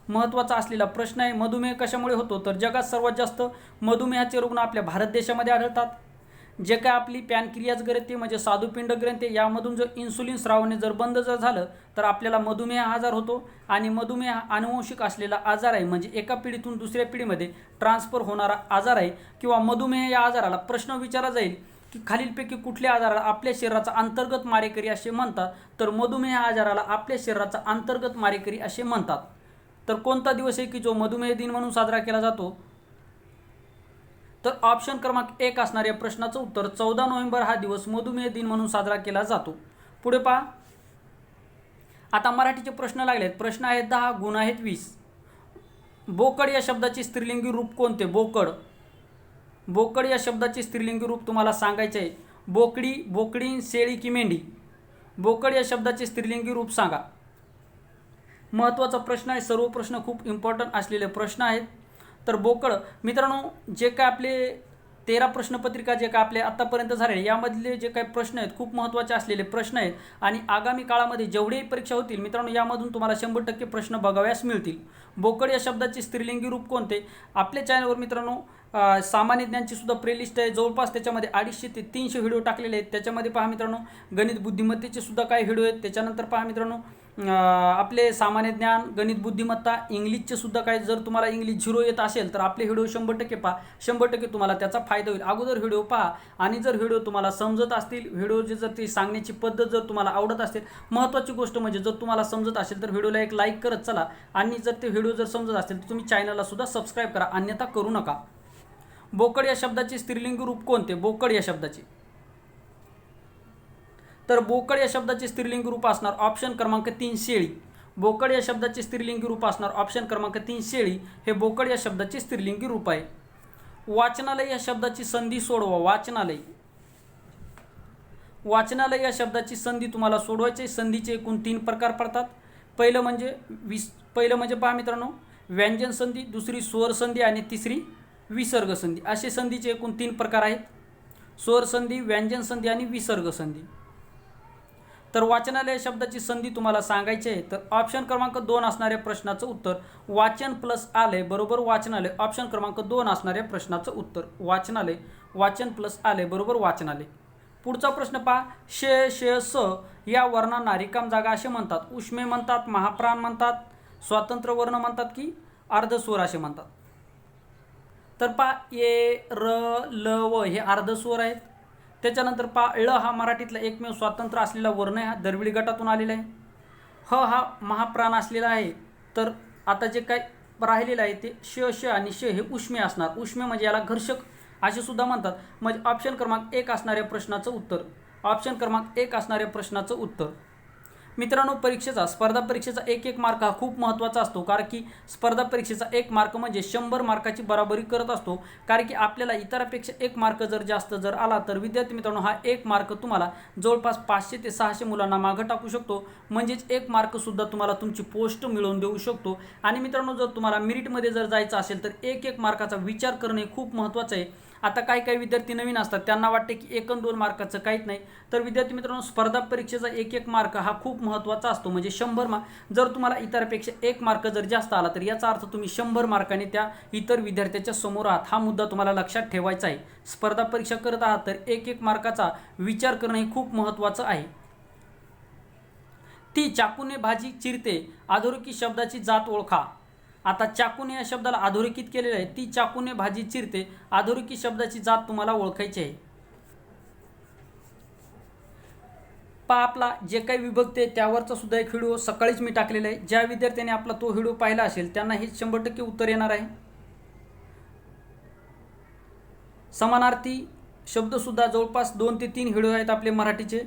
महत्त्वाचा असलेला प्रश्न आहे. मधुमेह कशामुळे होतो तर जगात सर्वात जास्त मधुमेहाचे रुग्ण आपल्या भारत देशामध्ये आढळतात. जे काय आपली पॅनक्रियाज ग्रंथी म्हणजे स्वादुपिंड ग्रंथी यामधून जर इन्सुलिन स्रावणे जर बंद झालं तर आपल्याला मधुमेह आजार होतो. आणि मधुमेह हा अनुवंशिक असलेला आजार आहे, म्हणजे एका पिढीतून दुसऱ्या पिढीमध्ये ट्रान्सफर होणारा आजार आहे. किंवा मधुमेह या आजाराला प्रश्न विचारला जाईल की खालीलपैकी कुठल्या आजाराला आपल्या शरीराचा अंतर्गत मारेकरी असे म्हणतात तर मधुमेह आजाराला आपल्या शरीराचा अंतर्गत मारेकरी असे म्हणतात. तर कोणता दिवस आहे की जो मधुमेह दिन म्हणून साजरा केला जातो तर ऑप्शन क्रमांक 1 असणाऱ्या प्रश्नाचं उत्तर 14 नोव्हेंबर हा दिवस मधुमेह दिन म्हणून साजरा केला जातो. पुढे पहा आता मराठीचे प्रश्न लागलेत. प्रश्न आहेत 10, गुण आहेत 20. बोकड या शब्दाचे स्त्रीलिंगी रूप कोणते? बोकड या शब्दाचे स्त्रीलिंगी रूप तुम्हाला सांगायचे आहे. बोकडी, शेळी की मेंढी? बोकड या शब्दाचे स्त्रीलिंगी रूप सांगा. महत्त्वाचा प्रश्न आहे. सर्व प्रश्न खूप इम्पॉर्टंट असलेले प्रश्न आहेत. तर बोकड मित्रांनो जे काय आपले 13 प्रश्नपत्रिका जे काय आपले आत्तापर्यंत झाले यामधले जे काही प्रश्न आहेत खूप महत्त्वाचे असलेले प्रश्न आहेत. आणि आगामी काळामध्ये जेवढेही परीक्षा होतील मित्रांनो यामधून तुम्हाला 100% प्रश्न बघाव्यास मिळतील. बोकड या शब्दाचे स्त्रीलिंगी रूप कोणते? आपल्या चॅनलवर मित्रांनो सामान्य ज्ञानची सुद्धा प्लेलिस्ट आहे. जवळपास त्याच्यामध्ये 250 ते 300 व्हिडिओ टाकलेले आहेत. त्याच्यामध्ये पहा मित्रांनो गणित बुद्धिमत्तेचे सुद्धा काही व्हिडिओ आहेत. त्याच्यानंतर पहा मित्रांनो आपले सामान्य ज्ञान, गणित बुद्धिमत्ता, इंग्लिशचे सुद्धा काही जर तुम्हाला इंग्लिश 0 येत असेल तर आपले व्हिडिओ 100% पहा. 100% तुम्हाला त्याचा फायदा होईल. अगोदर व्हिडिओ पहा आणि जर व्हिडिओ तुम्हाला समजत असतील, व्हिडिओची जर ती सांगण्याची पद्धत जर तुम्हाला आवडत असेल, महत्त्वाची गोष्ट म्हणजे जर तुम्हाला समजत असेल तर व्हिडिओला एक लाईक करत चला. आणि जर ते व्हिडिओ जर समजत असेल तर तुम्ही चॅनलला सुद्धा सबस्क्राईब करा, अन्यथा करू नका. बोकड या शब्दाचे स्त्रीलिंगी रूप कोणते? बोकड या शब्दाचे तर बोकड या शब्दाचे स्त्रीलिंगी रूप असणार ऑप्शन क्रमांक 3 शेळी. बोकड या शब्दाचे स्त्रीलिंगी रूप असणार ऑप्शन क्रमांक 3 शेळी हे बोकड या शब्दाचे स्त्रीलिंगी रूप आहे. वाचनालय या शब्दाची संधी सोडवा. वाचनालय या शब्दाची संधी तुम्हाला सोडवायची. संधीचे एकूण 3 प्रकार पडतात. पहिलं म्हणजे पहा मित्रांनो व्यंजन संधी, दुसरी स्वर संधी आणि तिसरी विसर्ग संधी. असे संधीचे एकूण 3 प्रकार आहेत. स्वर संधी, व्यंजन संधी आणि विसर्ग संधी. तर वाचनालय शब्दाची संधी तुम्हाला सांगायची आहे तर ऑप्शन क्रमांक 2 असणाऱ्या प्रश्नाचं उत्तर वाचन प्लस आलय बरोबर वाचनालय. ऑप्शन क्रमांक 2 असणाऱ्या प्रश्नाचं उत्तर वाचनालय. वाचन प्लस आलय बरोबर वाचनालय. पुढचा प्रश्न पहा. श या वर्णांना रिकाम जागा असे म्हणतात. उष्मे म्हणतात, महाप्राण म्हणतात, स्वतंत्र वर्ण म्हणतात की अर्धस्वर असे म्हणतात. तर पहा ए, र, ल, व हे अर्धस्वर आहेत. त्याच्यानंतर पहा ळ हा मराठीतला एकमेव स्वतंत्र असलेला वर्ण आहे. हा द्रविडी गटातून आलेला आहे. ह हा महाप्राण असलेला आहे. तर आता जे काय राहिलेलं आहे ते श आणि श हे उष्मे असणार. उष्मे म्हणजे याला घर्षक असे सुद्धा म्हणतात. म्हणजे ऑप्शन क्रमांक 1 असणाऱ्या प्रश्नाचं उत्तर. ऑप्शन क्रमांक 1 असणाऱ्या प्रश्नाचं उत्तर. मित्रांनो, स्पर्धा परीक्षेचा एक एक मार्क हा खूप महत्त्वाचा असतो, कारण की स्पर्धा परीक्षेचा एक मार्क म्हणजे 100 मार्काची बराबरी करत असतो. कारण की आपल्याला इतरांपेक्षा एक मार्क जर जास्त जर आला तर विद्यार्थी मित्रांनो हा एक मार्क तुम्हाला जवळपास 500 ते 600 मुलांना मागं टाकू शकतो. म्हणजेच एक मार्कसुद्धा तुम्हाला तुमची पोस्ट मिळवून देऊ शकतो. आणि मित्रांनो, जर तुम्हाला मेरिटमध्ये जर जायचं असेल तर एक एक मार्काचा विचार करणे खूप महत्त्वाचं आहे. आता काही विद्यार्थी नवीन असतात, त्यांना वाटते की 1 आणि 2 मार्काचं काहीच नाही. तर विद्यार्थी मित्रांनो, स्पर्धा परीक्षेचा एक एक मार्क हा खूप महत्त्वाचा असतो. म्हणजे 100 मार्क जर तुम्हाला इतरांपेक्षा एक मार्क जर जास्त आला तर याचा अर्थ तुम्ही 100 मार्काने त्या इतर विद्यार्थ्याच्या समोर आहात. हा मुद्दा तुम्हाला लक्षात ठेवायचा आहे. स्पर्धा परीक्षा करत आहात तर एक एक मार्काचा विचार करणे हे खूप महत्त्वाचं आहे. ती चाकूने भाजी चिरते, अधोरेखित शब्दाची जात ओळखा. आता चाकूने या शब्दाला अधोरेखित केलेलं आहे. ती चाकूने भाजी चिरते, अधोरेखित शब्दाची जात तुम्हाला ओळखायची आहे. आपला जे काही विभक्त आहे त्यावरचा सुद्धा एक व्हिडिओ सकाळीच मी टाकलेला आहे. ज्या विद्यार्थ्यांनी आपला तो व्हिडिओ पाहिला असेल त्यांना हे 100% उत्तर येणार आहे. समानार्थी शब्दसुद्धा जवळपास 2 ते 3 व्हिडिओ आहेत आपले मराठीचे.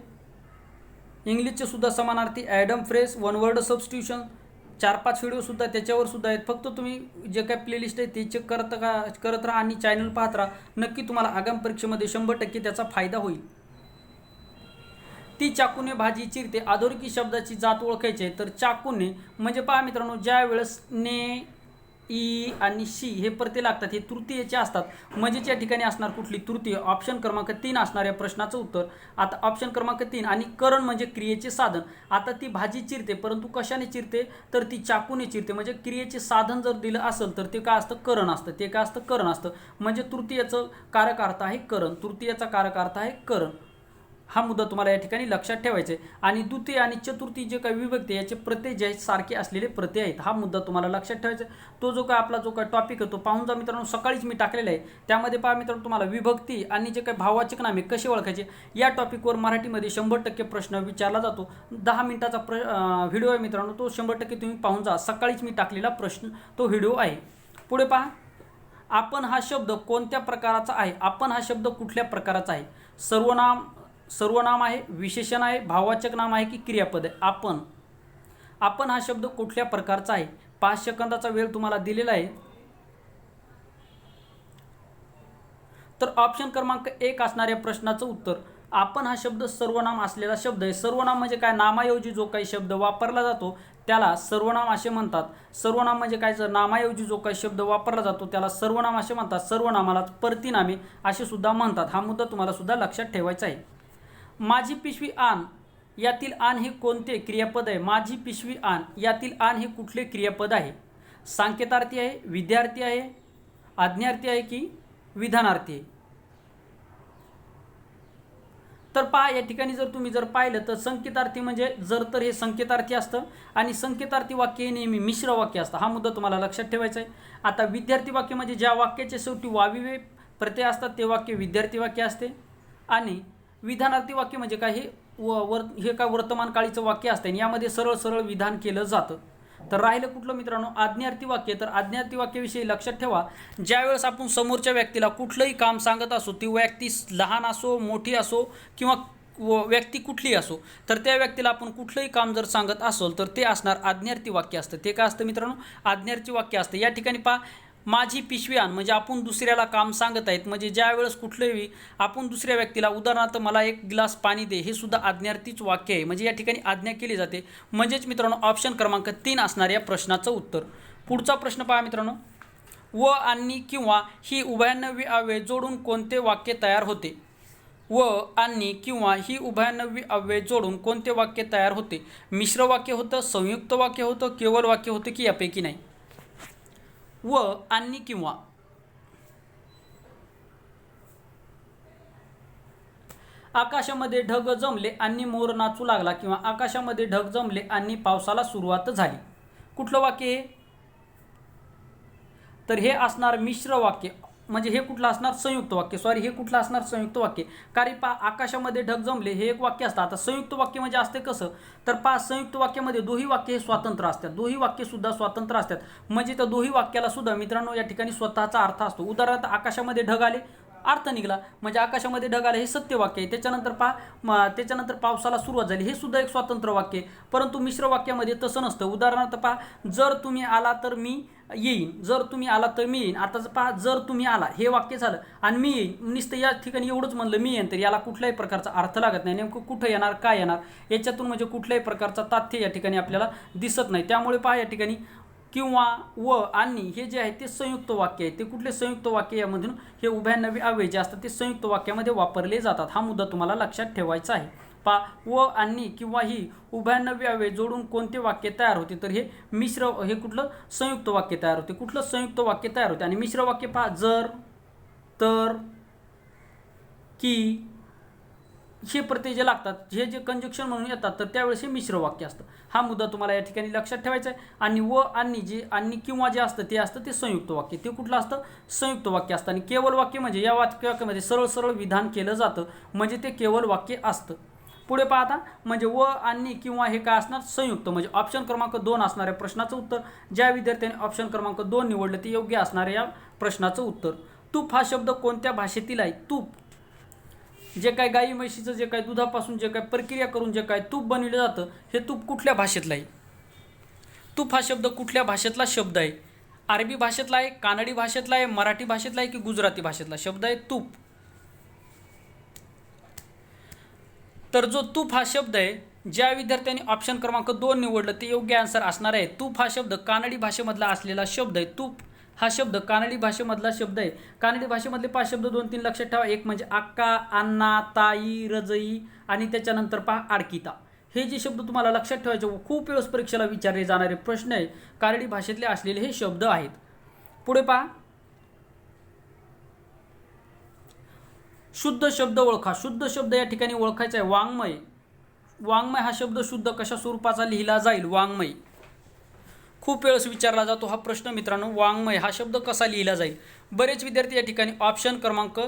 इंग्लिशचे सुद्धा समानार्थी, Adam fresh, one word substitution 4-5 व्हिडिओसुद्धा त्याच्यावर सुद्धा आहेत. फक्त तुम्ही जे काही प्लेलिस्ट आहे ते चेक करत राहा आणि चॅनल पाहत राहा. नक्की तुम्हाला आगामी परीक्षेमध्ये 100% त्याचा फायदा होईल. ती चाकूने भाजी चिरते, अधोरेखित शब्दाची जात ओळखायची आहे. तर चाकूने म्हणजे पहा मित्रांनो, ज्या वेळेस ने, ई आणि शी हे प्रत्यय लागतात हे तृतीयचे असतात. म्हणजेच या ठिकाणी असणार कुठली तृतीय. ऑप्शन क्रमांक 3 असणार या प्रश्नाचं उत्तर. आता ऑप्शन क्रमांक 3. आणि करण म्हणजे क्रियेचे साधन. आता ती भाजी चिरते, परंतु कशाने चिरते तर ती चाकूने चिरते. म्हणजे क्रियेचे साधन जर दिलं असेल तर ते काय असतं, करण असतं. ते काय असतं, करण असतं. म्हणजे तृतीयचं कारक अर्थ आहे करण. तृतीयाचा कारक अर्थ आहे करण. हा मुद्दा तुम्हाला या ठिकाणी लक्षात ठेवायचा आहे. आणि द्वितीय आणि चतुर्थी जे काही विभक्ती याचे प्रत्यय जे आहेत सारखे असलेले प्रत्यय आहेत. हा मुद्दा तुम्हाला लक्षात ठेवायचा आहे. तो जो काय आपला जो काय टॉपिक आहे तो पाहून जा मित्रांनो. सकाळीच मी टाकलेला आहे. त्यामध्ये पहा मित्रांनो, तुम्हाला विभक्ती आणि जे काही भाववाचक नामे कसे ओळखायचे या टॉपिकवर मराठीमध्ये 100% प्रश्न विचारला जातो. 10 मिनिटाचा व्हिडिओ आहे मित्रांनो. तो 100% तुम्ही पाहून जा. सकाळीच मी टाकलेला प्रश्न तो व्हिडिओ आहे. पुढे पहा, आपण हा शब्द कोणत्या प्रकाराचा आहे. आपण हा शब्द कुठल्या प्रकाराचा आहे. सर्वनाम आहे, विशेषण आहे, भाववाचक नाम आहे की क्रियापद आहे. आपण हा शब्द कुठल्या प्रकारचा आहे. 5 सेकंदाचा वेळ तुम्हाला दिलेला आहे. तर ऑप्शन क्रमांक 1 असणाऱ्या प्रश्नाचं उत्तर. आपण हा शब्द सर्वनाम असलेला शब्द आहे. सर्वनाम म्हणजे काय, नामाऐवजी जो काही शब्द वापरला जातो त्याला सर्वनाम असे म्हणतात. सर्वनाम म्हणजे काय, जर नामाऐवजी जो काही शब्द वापरला जातो त्याला सर्वनाम असे म्हणतात. सर्वनामाला परतीनामे असे सुद्धा म्हणतात. हा मुद्दा तुम्हाला सुद्धा लक्षात ठेवायचा आहे. माझी पिशवी आण यातील आण हे कोणते क्रियापद आहे. माझी पिशवी आण यातील आण हे कुठले क्रियापद आहे. सांकेतार्थी आहे, विद्यार्थी आहे, आज्ञार्थी आहे की विधानार्थी आहे. तर पहा या ठिकाणी जर तुम्ही पाहिलं तर संकेतार्थी म्हणजे जर तर हे संकेतार्थी असतं आणि संकेतार्थी वाक्य हे नेहमी मिश्र वाक्य असतं. हा मुद्दा तुम्हाला लक्षात ठेवायचा आहे. आता विद्यार्थी वाक्य म्हणजे ज्या वाक्याच्या शेवटी वाविवे प्रत्यय असतात ते वाक्य विद्यार्थी वाक्य असते. आणि विधानार्थी वाक्य म्हणजे काय, हे काय वर्तमानकाळीचं वाक्य असतं आणि यामध्ये सरळ विधान केलं जातं. तर राहिलं कुठलं मित्रांनो, आज्ञार्थी वाक्य. तर आज्ञार्थी वाक्याविषयी लक्षात ठेवा, ज्यावेळेस आपण समोरच्या व्यक्तीला कुठलंही काम सांगत असो, ती व्यक्ती लहान असो, मोठी असो किंवा व्यक्ती कुठलीही असो, तर त्या व्यक्तीला आपण कुठलंही काम जर सांगत असेल तर ते असणार आज्ञार्थी वाक्य असतं. ते काय असतं मित्रांनो, आज्ञार्थी वाक्य असतं. या ठिकाणी पहा, माझी पिशवी आण म्हणजे आपण दुसऱ्याला काम सांगत आहेत. म्हणजे ज्या वेळेस कुठलंही आपण दुसऱ्या व्यक्तीला, उदाहरणार्थ मला एक ग्लास पाणी दे, हे सुद्धा आज्ञार्थीच वाक्य आहे. म्हणजे या ठिकाणी आज्ञा केली जाते. म्हणजेच मित्रांनो ऑप्शन क्रमांक 3 असणार या प्रश्नाचं उत्तर. पुढचा प्रश्न पहा मित्रांनो, व आणि किंवा ही उभयान्वयी अव्यय जोडून कोणते वाक्य तयार होते. व आणि किंवा ही उभयान्वयी अव्यय जोडून कोणते वाक्य तयार होते. मिश्र वाक्य होतं, संयुक्त वाक्य होतं, केवळ वाक्य होतं की यापैकी नाही. व आणि किंवा, आकाशामध्ये ढग जमले आणि मोर नाचू लागला किंवा आकाशामध्ये ढग जमले आणि पावसाला सुरुवात झाली. कुठलं वाक्य हे, तर हे असणार मिश्र वाक्य. म्हणजे हे कुठलं असणार, संयुक्त वाक्य. हे कुठलं असणार, संयुक्त वाक्य. कारण पहा, आकाशामध्ये ढग जमले हे एक वाक्य असतं. आता संयुक्त वाक्य म्हणजे असते कसं, तर पहा संयुक्त वाक्यामध्ये दोही वाक्य हे स्वतंत्र असतात. दोही वाक्य सुद्धा स्वतंत्र असतात. म्हणजे त्या दोही वाक्याला सुद्धा मित्रांनो या ठिकाणी स्वतःचा अर्थ असतो. उदाहरणार्थ आकाशामध्ये ढग आले, अर्थ निघाला. म्हणजे आकाशामध्ये ढग आले हे सत्य वाक्य आहे. त्याच्यानंतर पावसाला सुरुवात झाली हे सुद्धा एक स्वतंत्र वाक्य आहे. परंतु मिश्र वाक्यामध्ये तसं नसतं. उदाहरणार्थ पहा, जर तुम्ही आला तर मी येईन, जर तुम्ही आला तर मी येईन. आता पहा, जर तुम्ही आला हे वाक्य झालं आणि मी येईन, नुसतं या ठिकाणी एवढंच म्हणलं मी येईन, तर याला कुठल्याही प्रकारचा अर्थ लागत नाही. नेमकं कुठं येणार, काय येणार, याच्यातून म्हणजे कुठल्याही प्रकारचा ताथ्य या ठिकाणी आपल्याला दिसत नाही. त्यामुळे पहा, या ठिकाणी किंवा व आणि हे जे आहे ते संयुक्त वाक्य आहे. ते कुठले संयुक्त वाक्य, यामधून हे उभयनवी अव्यय जे असतात ते संयुक्त वाक्यामध्ये वापरले जातात. हा मुद्दा तुम्हाला लक्षात ठेवायचा आहे. पा व आणि किंवा ही उभयनवी अव्यय जोडून कोणते वाक्य तयार होते, तर हे हे कुठलं संयुक्त वाक्य तयार होते. कुठलं संयुक्त वाक्य तयार होते. आणि मिश्र वाक्य पहा, जर, तर, की हे प्रत्यय जे लागतात, हे जे कंजक्शन म्हणून येतात, तर त्यावेळेस हे मिश्र वाक्य असतं. हा मुद्दा तुम्हाला या ठिकाणी लक्षात ठेवायचा आहे. आणि व आणि जे आणि किंवा जे असतं ते संयुक्त वाक्य. ते कुठलं असतं, संयुक्त वाक्य असतं. आणि केवळ वाक्य म्हणजे या वाक्यामध्ये सरळ विधान केलं जातं, म्हणजे ते केवळ वाक्य असतं. पुढे पाहता, म्हणजे व आणि किंवा हे काय असणार, संयुक्त. म्हणजे ऑप्शन क्रमांक 2 असणाऱ्या प्रश्नाचं उत्तर. ज्या विद्यार्थ्यांनी ऑप्शन क्रमांक 2 निवडलं ते योग्य असणाऱ्या या प्रश्नाचं उत्तर. तूप हा शब्द कोणत्या भाषेतील आहे. तूप जे काय गाई म्हशीचं जे काय दुधापासून जे काय प्रक्रिया करून जे काय तूप बनवलं जातं, हे तूप कुठल्या भाषेतलं आहे. तूप हा शब्द कुठल्या भाषेतला शब्द आहे. अरबी भाषेतला आहे, कानडी भाषेतला आहे, मराठी भाषेतला आहे की गुजराती भाषेतला शब्द आहे तूप. तर जो तूप हा शब्द आहे, ज्या विद्यार्थ्यांनी ऑप्शन क्रमांक 2 निवडलं ते योग्य आन्सर असणार आहे. तूप हा शब्द कानडी भाषेमधला असलेला शब्द आहे. तूप हा शब्द कानडी भाषेमधला शब्द आहे. कानडी भाषेमधले 5 शब्द 2-3 लक्षात ठेवा. एक म्हणजे अक्का, अण्णा, ताई, रजई आणि त्याच्यानंतर पहा आडकिता. हे जे शब्द तुम्हाला लक्षात ठेवायचे, खूप वेळेस परीक्षेला विचारले जाणारे प्रश्न आहे. कानडी भाषेतले असलेले हे शब्द आहेत. पुढे पहा, शुद्ध शब्द ओळखा. शुद्ध शब्द या ठिकाणी ओळखायचा आहे. वाङ्मय. वाङ्मय हा शब्द शुद्ध कशा स्वरूपाचा लिहिला जाईल. वाङ्मय खूप वेळेस विचारला जातो हा प्रश्न मित्रांनो. वाङ्मय हा शब्द कसा लिहिला जाईल. बरेच विद्यार्थी या ठिकाणी ऑप्शन क्रमांक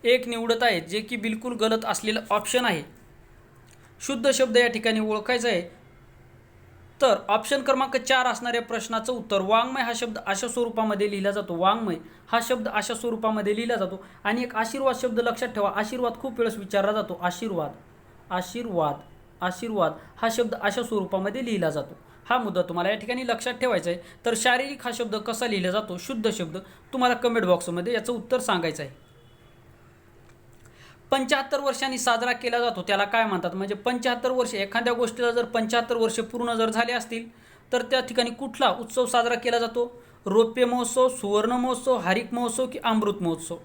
1 निवडत आहेत, जे की बिलकुल गलत असलेलं ऑप्शन आहे. शुद्ध शब्द या ठिकाणी ओळखायचा आहे, तर ऑप्शन क्रमांक 4 असणाऱ्या प्रश्नाचं उत्तर. वाङ्मय हा शब्द अशा स्वरूपामध्ये लिहिला जातो. वाङ्मय हा शब्द अशा स्वरूपामध्ये लिहिला जातो. आणि एक आशीर्वाद शब्द लक्षात ठेवा. आशीर्वाद खूप वेळेस विचारला जातो. आशीर्वाद हा शब्द अशा स्वरूपामध्ये लिहिला जातो. हा मुद्दा तुम्हाला या ठिकाणी लक्षात ठेवायचा आहे. तर शारीरिक हा शब्द कसा लिहिला जातो, शुद्ध शब्द, तुम्हाला कमेंट बॉक्समध्ये याचं उत्तर सांगायचं आहे. 75 वर्षांनी साजरा केला जातो त्याला काय म्हणतात. म्हणजे 75 वर्ष, एखाद्या गोष्टीला जर 75 वर्षे पूर्ण जर झाले असतील, तर त्या ठिकाणी कुठला उत्सव साजरा केला जातो. रौप्य महोत्सव, सुवर्ण महोत्सव, हरित महोत्सव की अमृत महोत्सव.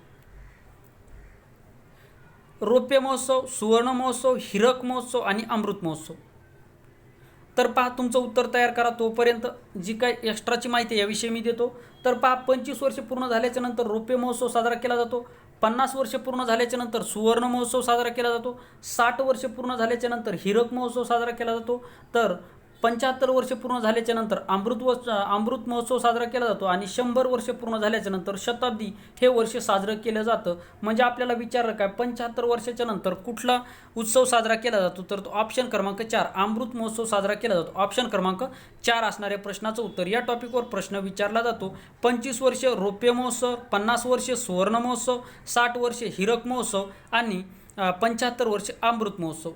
रौप्य महोत्सव, सुवर्ण महोत्सव, हिरक महोत्सव आणि अमृत महोत्सव. तर पहा, तुमचं उत्तर तयार करा. तोपर्यंत जी काय एक्स्ट्राची माहिती याविषयी मी देतो. तर पहा, 25 वर्षे पूर्ण झाल्याच्या नंतर रौप्य महोत्सव साजरा केला जातो. 50 वर्षे पूर्ण झाल्याच्या नंतर सुवर्ण महोत्सव साजरा केला जातो. 60 वर्षे पूर्ण झाल्याच्या नंतर हिरक महोत्सव साजरा केला जातो. तर 75 वर्षे पूर्ण झाल्याच्या नंतर अमृत महोत्सव साजरा केला जातो. आणि 100 वर्षे पूर्ण झाल्याच्या नंतर शताब्दी हे वर्ष साजरं केलं जातं. म्हणजे आपल्याला विचारलं काय, 75 वर्षाच्या नंतर कुठला उत्सव साजरा केला जातो, तर तो ऑप्शन क्रमांक 4 अमृत महोत्सव साजरा केला जातो. ऑप्शन क्रमांक 4 असणाऱ्या प्रश्नाचं उत्तर. या टॉपिकवर प्रश्न विचारला जातो. 25 वर्षे रौप्य महोत्सव, 50 वर्षे सुवर्ण महोत्सव, 60 वर्षे हिरक महोत्सव आणि 75 वर्षे अमृत महोत्सव.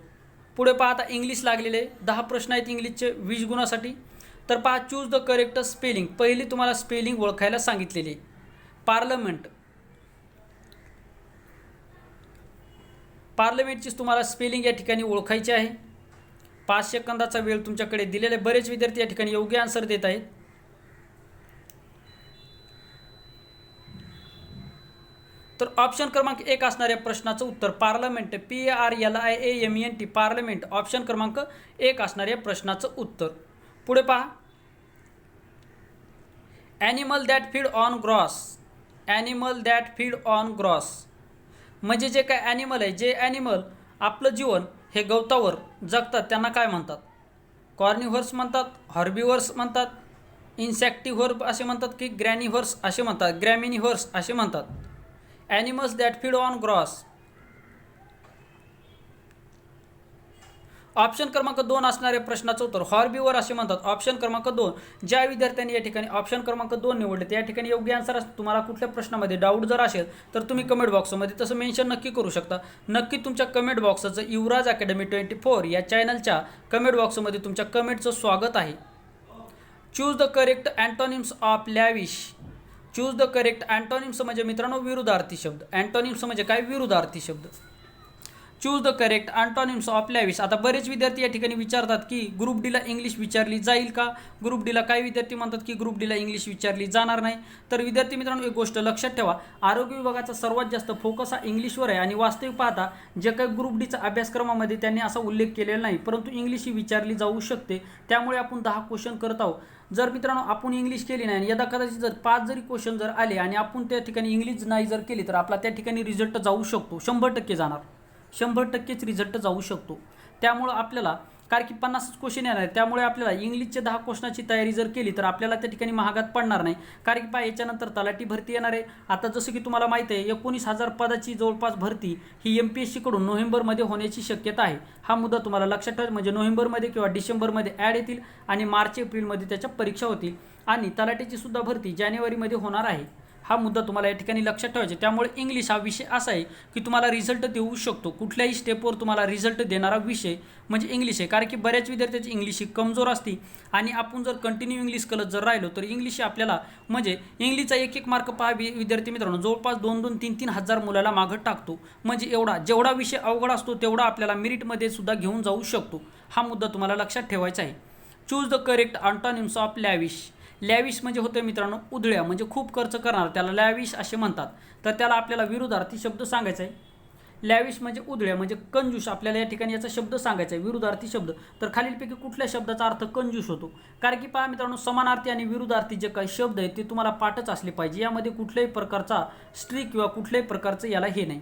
पुढे पहा, आता इंग्लिश लागलेले 10 प्रश्न आहेत इंग्लिशचे 20 गुणासाठी. तर पहा, चूज द करेक्ट स्पेलिंग. पहिली तुम्हाला स्पेलिंग ओळखायला सांगितलेली. पार्लमेंटची तुम्हाला स्पेलिंग या ठिकाणी ओळखायची आहे. 5 सेकंदाचा वेळ तुमच्याकडे दिलेला आहे. बरेच विद्यार्थी या ठिकाणी योग्य आन्सर देत आहेत. तर ऑप्शन क्रमांक 1 असणाऱ्या प्रश्नाचं उत्तर पार्लमेंट, PARLIAMENT, पार्लमेंट, ऑप्शन क्रमांक 1 असणाऱ्या प्रश्नाचं उत्तर. पुढे पहा, animal that feed on gross. Animal that feed on gross म्हणजे जे काय ॲनिमल आहे, जे ॲनिमल आपलं जीवन हे गवतावर जगतात त्यांना काय म्हणतात. कॉर्निव्हर्स म्हणतात, हॉर्बिव्हर्स म्हणतात, इन्सेक्टिव्हर असे म्हणतात की ग्रॅनिव्हर्स असे म्हणतात, ग्रॅमिनिव्हर्स असे म्हणतात. Animals that feed on gross. Option क्रमांक 2 असणाऱ्या प्रश्नाचं उत्तर हॉर्बिवर असे म्हणतात. ऑप्शन क्रमांक 2 ज्या विद्यार्थ्यांनी या ठिकाणी ऑप्शन क्रमांक 2 निवडले त्या ठिकाणी योग्य आन्सर असतो. तुम्हाला कुठल्या प्रश्नामध्ये डाऊट जर असेल तर तुम्ही कमेंट बॉक्समध्ये तसं मेन्शन नक्की करू शकता. नक्की तुमच्या कमेंट बॉक्सचं युवराज अकॅडमी 24 या चॅनलच्या कमेंट बॉक्समध्ये तुमच्या कमेंटचं स्वागत आहे. Choose the correct antonyms of lavish. Choose the correct antonyms म्हणजे मित्रांनो विरुद्धार्थी शब्द. अँटोनिम्स म्हणजे काय? विरुद्धार्थी शब्द. Choose the correct antonyms of lavish. आता बरेच विद्यार्थी या ठिकाणी विचारतात की ग्रुप डीला इंग्लिश विचारली जाईल का? ग्रुप डीला काही विद्यार्थी म्हणतात की ग्रुप डीला इंग्लिश विचारली जाणार नाही. तर विद्यार्थी मित्रांनो एक गोष्ट लक्षात ठेवा, आरोग्य विभागाचा सर्वात जास्त फोकस हा इंग्लिशवर आहे आणि वास्तविक पाहता जे काही ग्रुप डीचा अभ्यासक्रमामध्ये त्यांनी असा उल्लेख केलेला नाही, परंतु इंग्लिश ही विचारली जाऊ शकते. त्यामुळे आपण 10 क्वेश्चन करत आहोत. जर मित्रांनो आपण इंग्लिश केली नाही आणि यदा कदाचित जर 5 जरी क्वेश्चन जर आले आणि आपण त्या ठिकाणी इंग्लिश नाही जर केली तर आपला त्या ठिकाणी रिझल्ट जाऊ शकतो. 100% जाणार, 100%च रिझल्ट जाऊ शकतो. त्यामुळं आपल्याला कारण की 50च क्वेश्चन येणार आहे, त्यामुळे आपल्याला इंग्लिशचे 10 क्वेश्चनाची तयारी जर केली तर आपल्याला त्या ठिकाणी महागात पडणार नाही. कारण की याच्यानंतर तलाठी भरती येणार आहे. आता जसं की तुम्हाला माहिती आहे 19,000 पदाची जवळपास भरती ही MPSC कडून नोव्हेंबरमध्ये होण्याची शक्यता आहे. हा मुद्दा तुम्हाला लक्षात ठेवायचा. म्हणजे नोव्हेंबरमध्ये किंवा डिसेंबरमध्ये ॲड येतील आणि मार्च एप्रिलमध्ये त्याच्या परीक्षा होतील आणि तलाठीची सुद्धा भरती जानेवारीमध्ये होणार आहे. हा मुद्दा तुम्हाला या ठिकाणी लक्षात ठेवायचा. त्यामुळे इंग्लिश हा विषय असा आहे की तुम्हाला रिझल्ट देऊ शकतो. कुठल्याही स्टेपवर तुम्हाला रिझल्ट देणारा विषय म्हणजे इंग्लिश आहे. कारण की बऱ्याच विद्यार्थ्यांची इंग्लिश ही कमजोर असते आणि आपण जर कंटिन्यू इंग्लिश करत जर राहिलो तर इंग्लिश आपल्याला म्हणजे इंग्लिशचा एक मार्क पहा विद्यार्थी मित्रांनो जवळपास 2-2, 3-3 हजार मुलाला मागं टाकतो. म्हणजे जेवढा विषय अवघड असतो तेवढा आपल्याला मेरिटमध्ये सुद्धा घेऊन जाऊ शकतो. हा मुद्दा तुम्हाला लक्षात ठेवायचा आहे. Choose the correct antonyms of lavish. Lavish म्हणजे होते मित्रांनो उधळ्या, म्हणजे खूप खर्च करणार, त्याला लॅविश असे म्हणतात. तर त्याला आपल्याला विरुद्धार्थी शब्द सांगायचा आहे. लॅविश म्हणजे उधळ्या म्हणजे कंजूस. आपल्याला या ठिकाणी याचा शब्द सांगायचा आहे विरुद्धार्थी शब्द. तर खालीलपैकी कुठल्या शब्दाचा अर्थ कंजूस होतो? कारण की पहा मित्रांनो समानार्थी आणि विरुद्धार्थी जे काही शब्द आहेत ते तुम्हाला पाठच असले पाहिजे. यामध्ये कुठल्याही प्रकारचा स्ट्रिक किंवा कुठल्याही प्रकारचं याला हे नाही.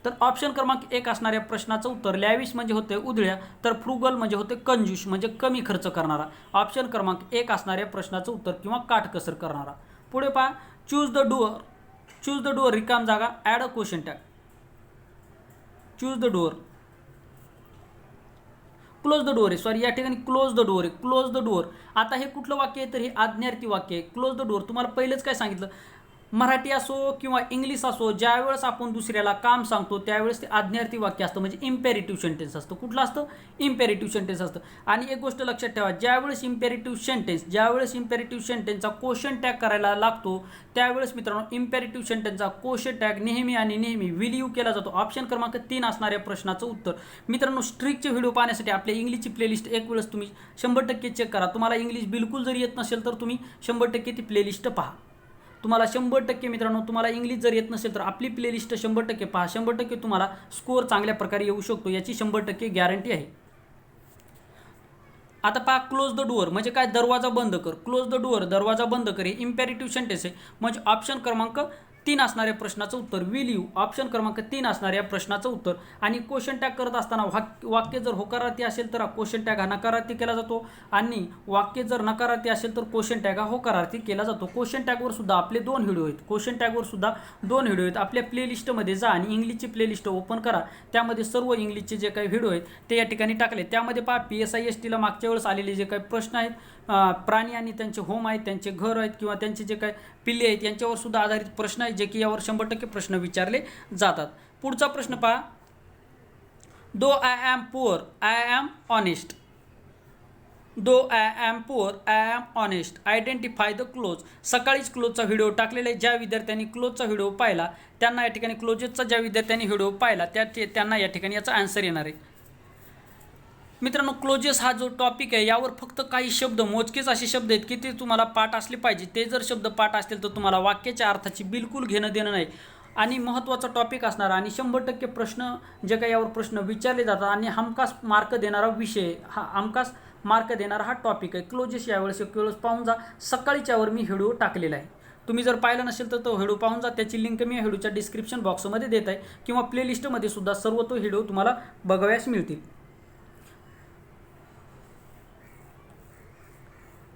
तर ऑप्शन क्रमांक 1 असणाऱ्या प्रश्नाचं उत्तर लॅविश म्हणजे होते उधळ्या, तर फ्रुगल म्हणजे होते कंजूस म्हणजे कमी खर्च करणारा. ऑप्शन क्रमांक 1 असणाऱ्या प्रश्नाचं उत्तर किंवा काटकसर करणारा. पुढे पहा choose the door. Choose the door रिकाम जागा add a question tag. Choose the door. Close the door आहे, सॉरी या ठिकाणी क्लोज द डोअर आहे. Close the door. आता हे कुठलं वाक्य आहे? तर हे आज्ञार्थी वाक्य आहे. Close the door. तुम्हाला पहिलेच काय सांगितलं, मराठी असो किंवा इंग्लिश असो ज्यावेळेस आपण दुसऱ्याला काम सांगतो त्यावेळेस ते आज्ञार्थी वाक्य असतं, म्हणजे इम्पेरेटिव्ह सेंटेन्स असतं. कुठलं असतं? इम्पेरेटिव्ह सेंटेन्स असतं. आणि एक गोष्ट लक्षात ठेवा, ज्यावेळेस इम्पेरेटिव्ह सेंटेन्सचा क्वेश्चन टॅग करायला लागतो त्यावेळेस मित्रांनो इम्पेरेटिव्ह सेंटेन्सचा क्वेश्चन टॅग नेहमी आणि नेहमी विल यू केला जातो. ऑप्शन क्रमांक 3 असणाऱ्या प्रश्नाचं उत्तर. मित्रांनो स्ट्रिकचे व्हिडिओ पाहण्यासाठी आपल्या इंग्लिशची प्लेलिस्ट एक वेळेस तुम्ही 100% चेक करा. तुम्हाला इंग्लिश बिलकुल जरी येत नसेल तर तुम्ही 100% ती प्लेलिस्ट पहा. तुम्हाला 100% मित्रांनो तुम्हाला इंग्लिश जर येत नसेल तर आपली प्लेलिस्ट 100% पहा. 100% तुम्हाला स्कोअर चांगल्या प्रकारे येऊ शकतो, याची 100% गॅरंटी आहे. आता पहा क्लोज द डोअर म्हणजे काय? दरवाजा बंद कर. क्लोज द डोअर दरवाजा बंद कर हे इम्पेरेटिव्ह सेंटेन्स आहे. म्हणजे ऑप्शन क्रमांक 3 असणाऱ्या प्रश्नाचं उत्तर विल यू. ऑप्शन क्रमांक 3 असणाऱ्या प्रश्नाचं उत्तर. आणि क्वेश्चन टॅग करत असताना वाक्य जर होकारार्थी असेल तर क्वेश्चन टॅग हा नकारार्थी केला जातो आणि वाक्य जर नकारार्थी असेल तर क्वेश्चन टॅग हा होकारार्थी केला जातो. क्वेश्चन टॅगवर सुद्धा आपले 2 व्हिडिओ आहेत. क्वेश्चन टॅगवर सुद्धा 2 व्हिडिओ आहेत. आपल्या प्लेलिस्टमध्ये जा आणि इंग्लिशची प्लेलिस्ट ओपन करा. त्यामध्ये सर्व इंग्लिशचे जे काही व्हिडिओ आहेत ते या ठिकाणी टाकले. त्यामध्ये पहा PSI STला मागच्या वेळेस आलेले जे काही प्रश्न आहेत, प्राणी आणि त्यांचे होम आहेत, त्यांचे घर आहेत किंवा त्यांचे जे काही पिल्ले आहेत यांच्यावर सुद्धा आधारित प्रश्न आहेत जे की यावर 100% प्रश्न विचारले जातात. पुढचा प्रश्न पहा. Though I am poor I am honest. Though I am poor I am honest. Identify the clause. सकाळीच क्लोजचा व्हिडिओ टाकलेला आहे. ज्या विद्यार्थ्यांनी क्लोजचा व्हिडिओ पाहिला त्यांना या ठिकाणी क्लोजेसचा ज्या विद्यार्थ्यांनी व्हिडिओ पाहिला त्यांना या ठिकाणी याचा आन्सर येणार आहे. मित्रांनो क्लोजेस हा जो टॉपिक आहे यावर फक्त काही शब्द मोजकेच असे शब्द आहेत की ते तुम्हाला पाठ असले पाहिजे. ते जर शब्द पाठ असतील तर तुम्हाला वाक्याच्या अर्थाची बिलकुल घेणं देणं नाही आणि महत्त्वाचा टॉपिक असणार आणि 100% प्रश्न जे काही यावर प्रश्न विचारले जातात आणि हमखास मार्क देणारा विषय हा हमखास मार्क देणारा हा टॉपिक आहे. क्लोजेस यावेळेस एक वेळेस पाहून जा. सकाळीच्यावर मी व्हिडिओ टाकलेला आहे. तुम्ही जर पाहिलं नसेल तर तो व्हिडिओ पाहून जा. त्याची लिंक मी व्हिडिओच्या डिस्क्रिप्शन बॉक्समध्ये देत आहे किंवा प्लेलिस्टमध्ये सुद्धा सर्व तो व्हिडिओ तुम्हाला बघाव्यास मिळतील.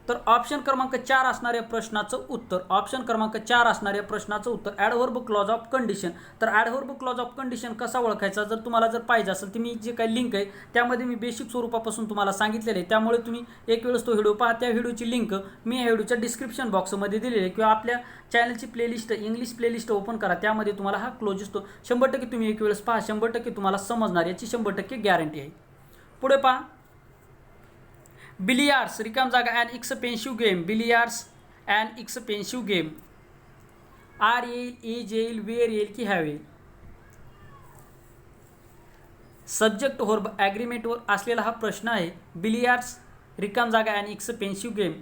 तर ऑप्शन क्रमांक 4 असणाऱ्या प्रश्नाचं उत्तर, ऑप्शन क्रमांक 4 असणाऱ्या प्रश्नाचं उत्तर ॲडव्हर्ब क्लॉज ऑफ कंडिशन. तर ॲडव्हर्ब क्लॉज ऑफ कंडिशन कसा ओळखायचा, जर तुम्हाला जर पाहिजे असेल तर मी जे काही लिंक आहे त्यामध्ये मी बेसिक स्वरूपापासून तुम्हाला सांगितलेलं आहे, त्यामुळे तुम्ही एक वेळेस तो व्हिडिओ पहा. त्या व्हिडिओची लिंक मी या व्हिडिओच्या डिस्क्रिप्शन बॉक्समध्ये दिलेली आहे, किंवा आपल्या चॅनलची प्लेलिस्ट इंग्लिश प्लेलिस्ट ओपन करा, त्यामध्ये तुम्हाला हा क्लोजेस तो 100% तुम्ही एक वेळेस पहा, 100% तुम्हाला समजणार, याची 100% गॅरंटी आहे. पुढे पहा, बिलियार्ड्स रिकाम जागा and expensive game. Billiards and expensive game. Are येईल, एज येईल, वेअर येईल की हॅव येईल. सब्जेक्ट वर्ब ॲग्रीमेंटवर असलेला हा प्रश्न आहे. बिलियार्ड्स रिकाम जागा अँड एक्सपेन्सिव्ह गेम.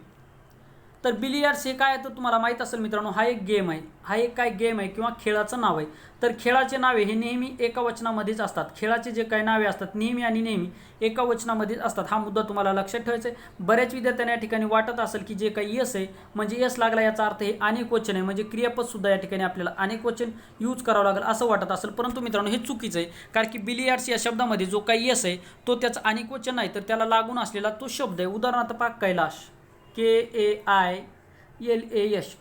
तर बिलियार्ड्स हे काय आहे तर तुम्हाला माहीत असेल मित्रांनो, हा एक गेम आहे, हा एक काय गेम आहे किंवा खेळाचं नाव आहे. तर खेळाचे नावे हे नेहमी एका वचनामध्येच असतात. खेळाचे जे काही नावे असतात नेहमी आणि नेहमी एका वचनामध्येच असतात. हा मुद्दा तुम्हाला लक्षात ठेवायचा आहे. बऱ्याच विद्यार्थ्यांना या ठिकाणी वाटत असेल की जे काही यस आहे म्हणजे यस लागला याचा अर्थ हे अनेक वचन आहे, म्हणजे क्रियापदसुद्धा या ठिकाणी आपल्याला अनेक वचन यूज करावं लागेल असं वाटत असेल, परंतु मित्रांनो हे चुकीचं आहे. कारण की बिलियार्ड्स या शब्दामध्ये जो काही यस आहे तो त्याचं अनेक वचन नाही, तर त्याला लागून असलेला तो शब्द आहे. उदाहरणार्थ पहा, कैलाश, KAILAS,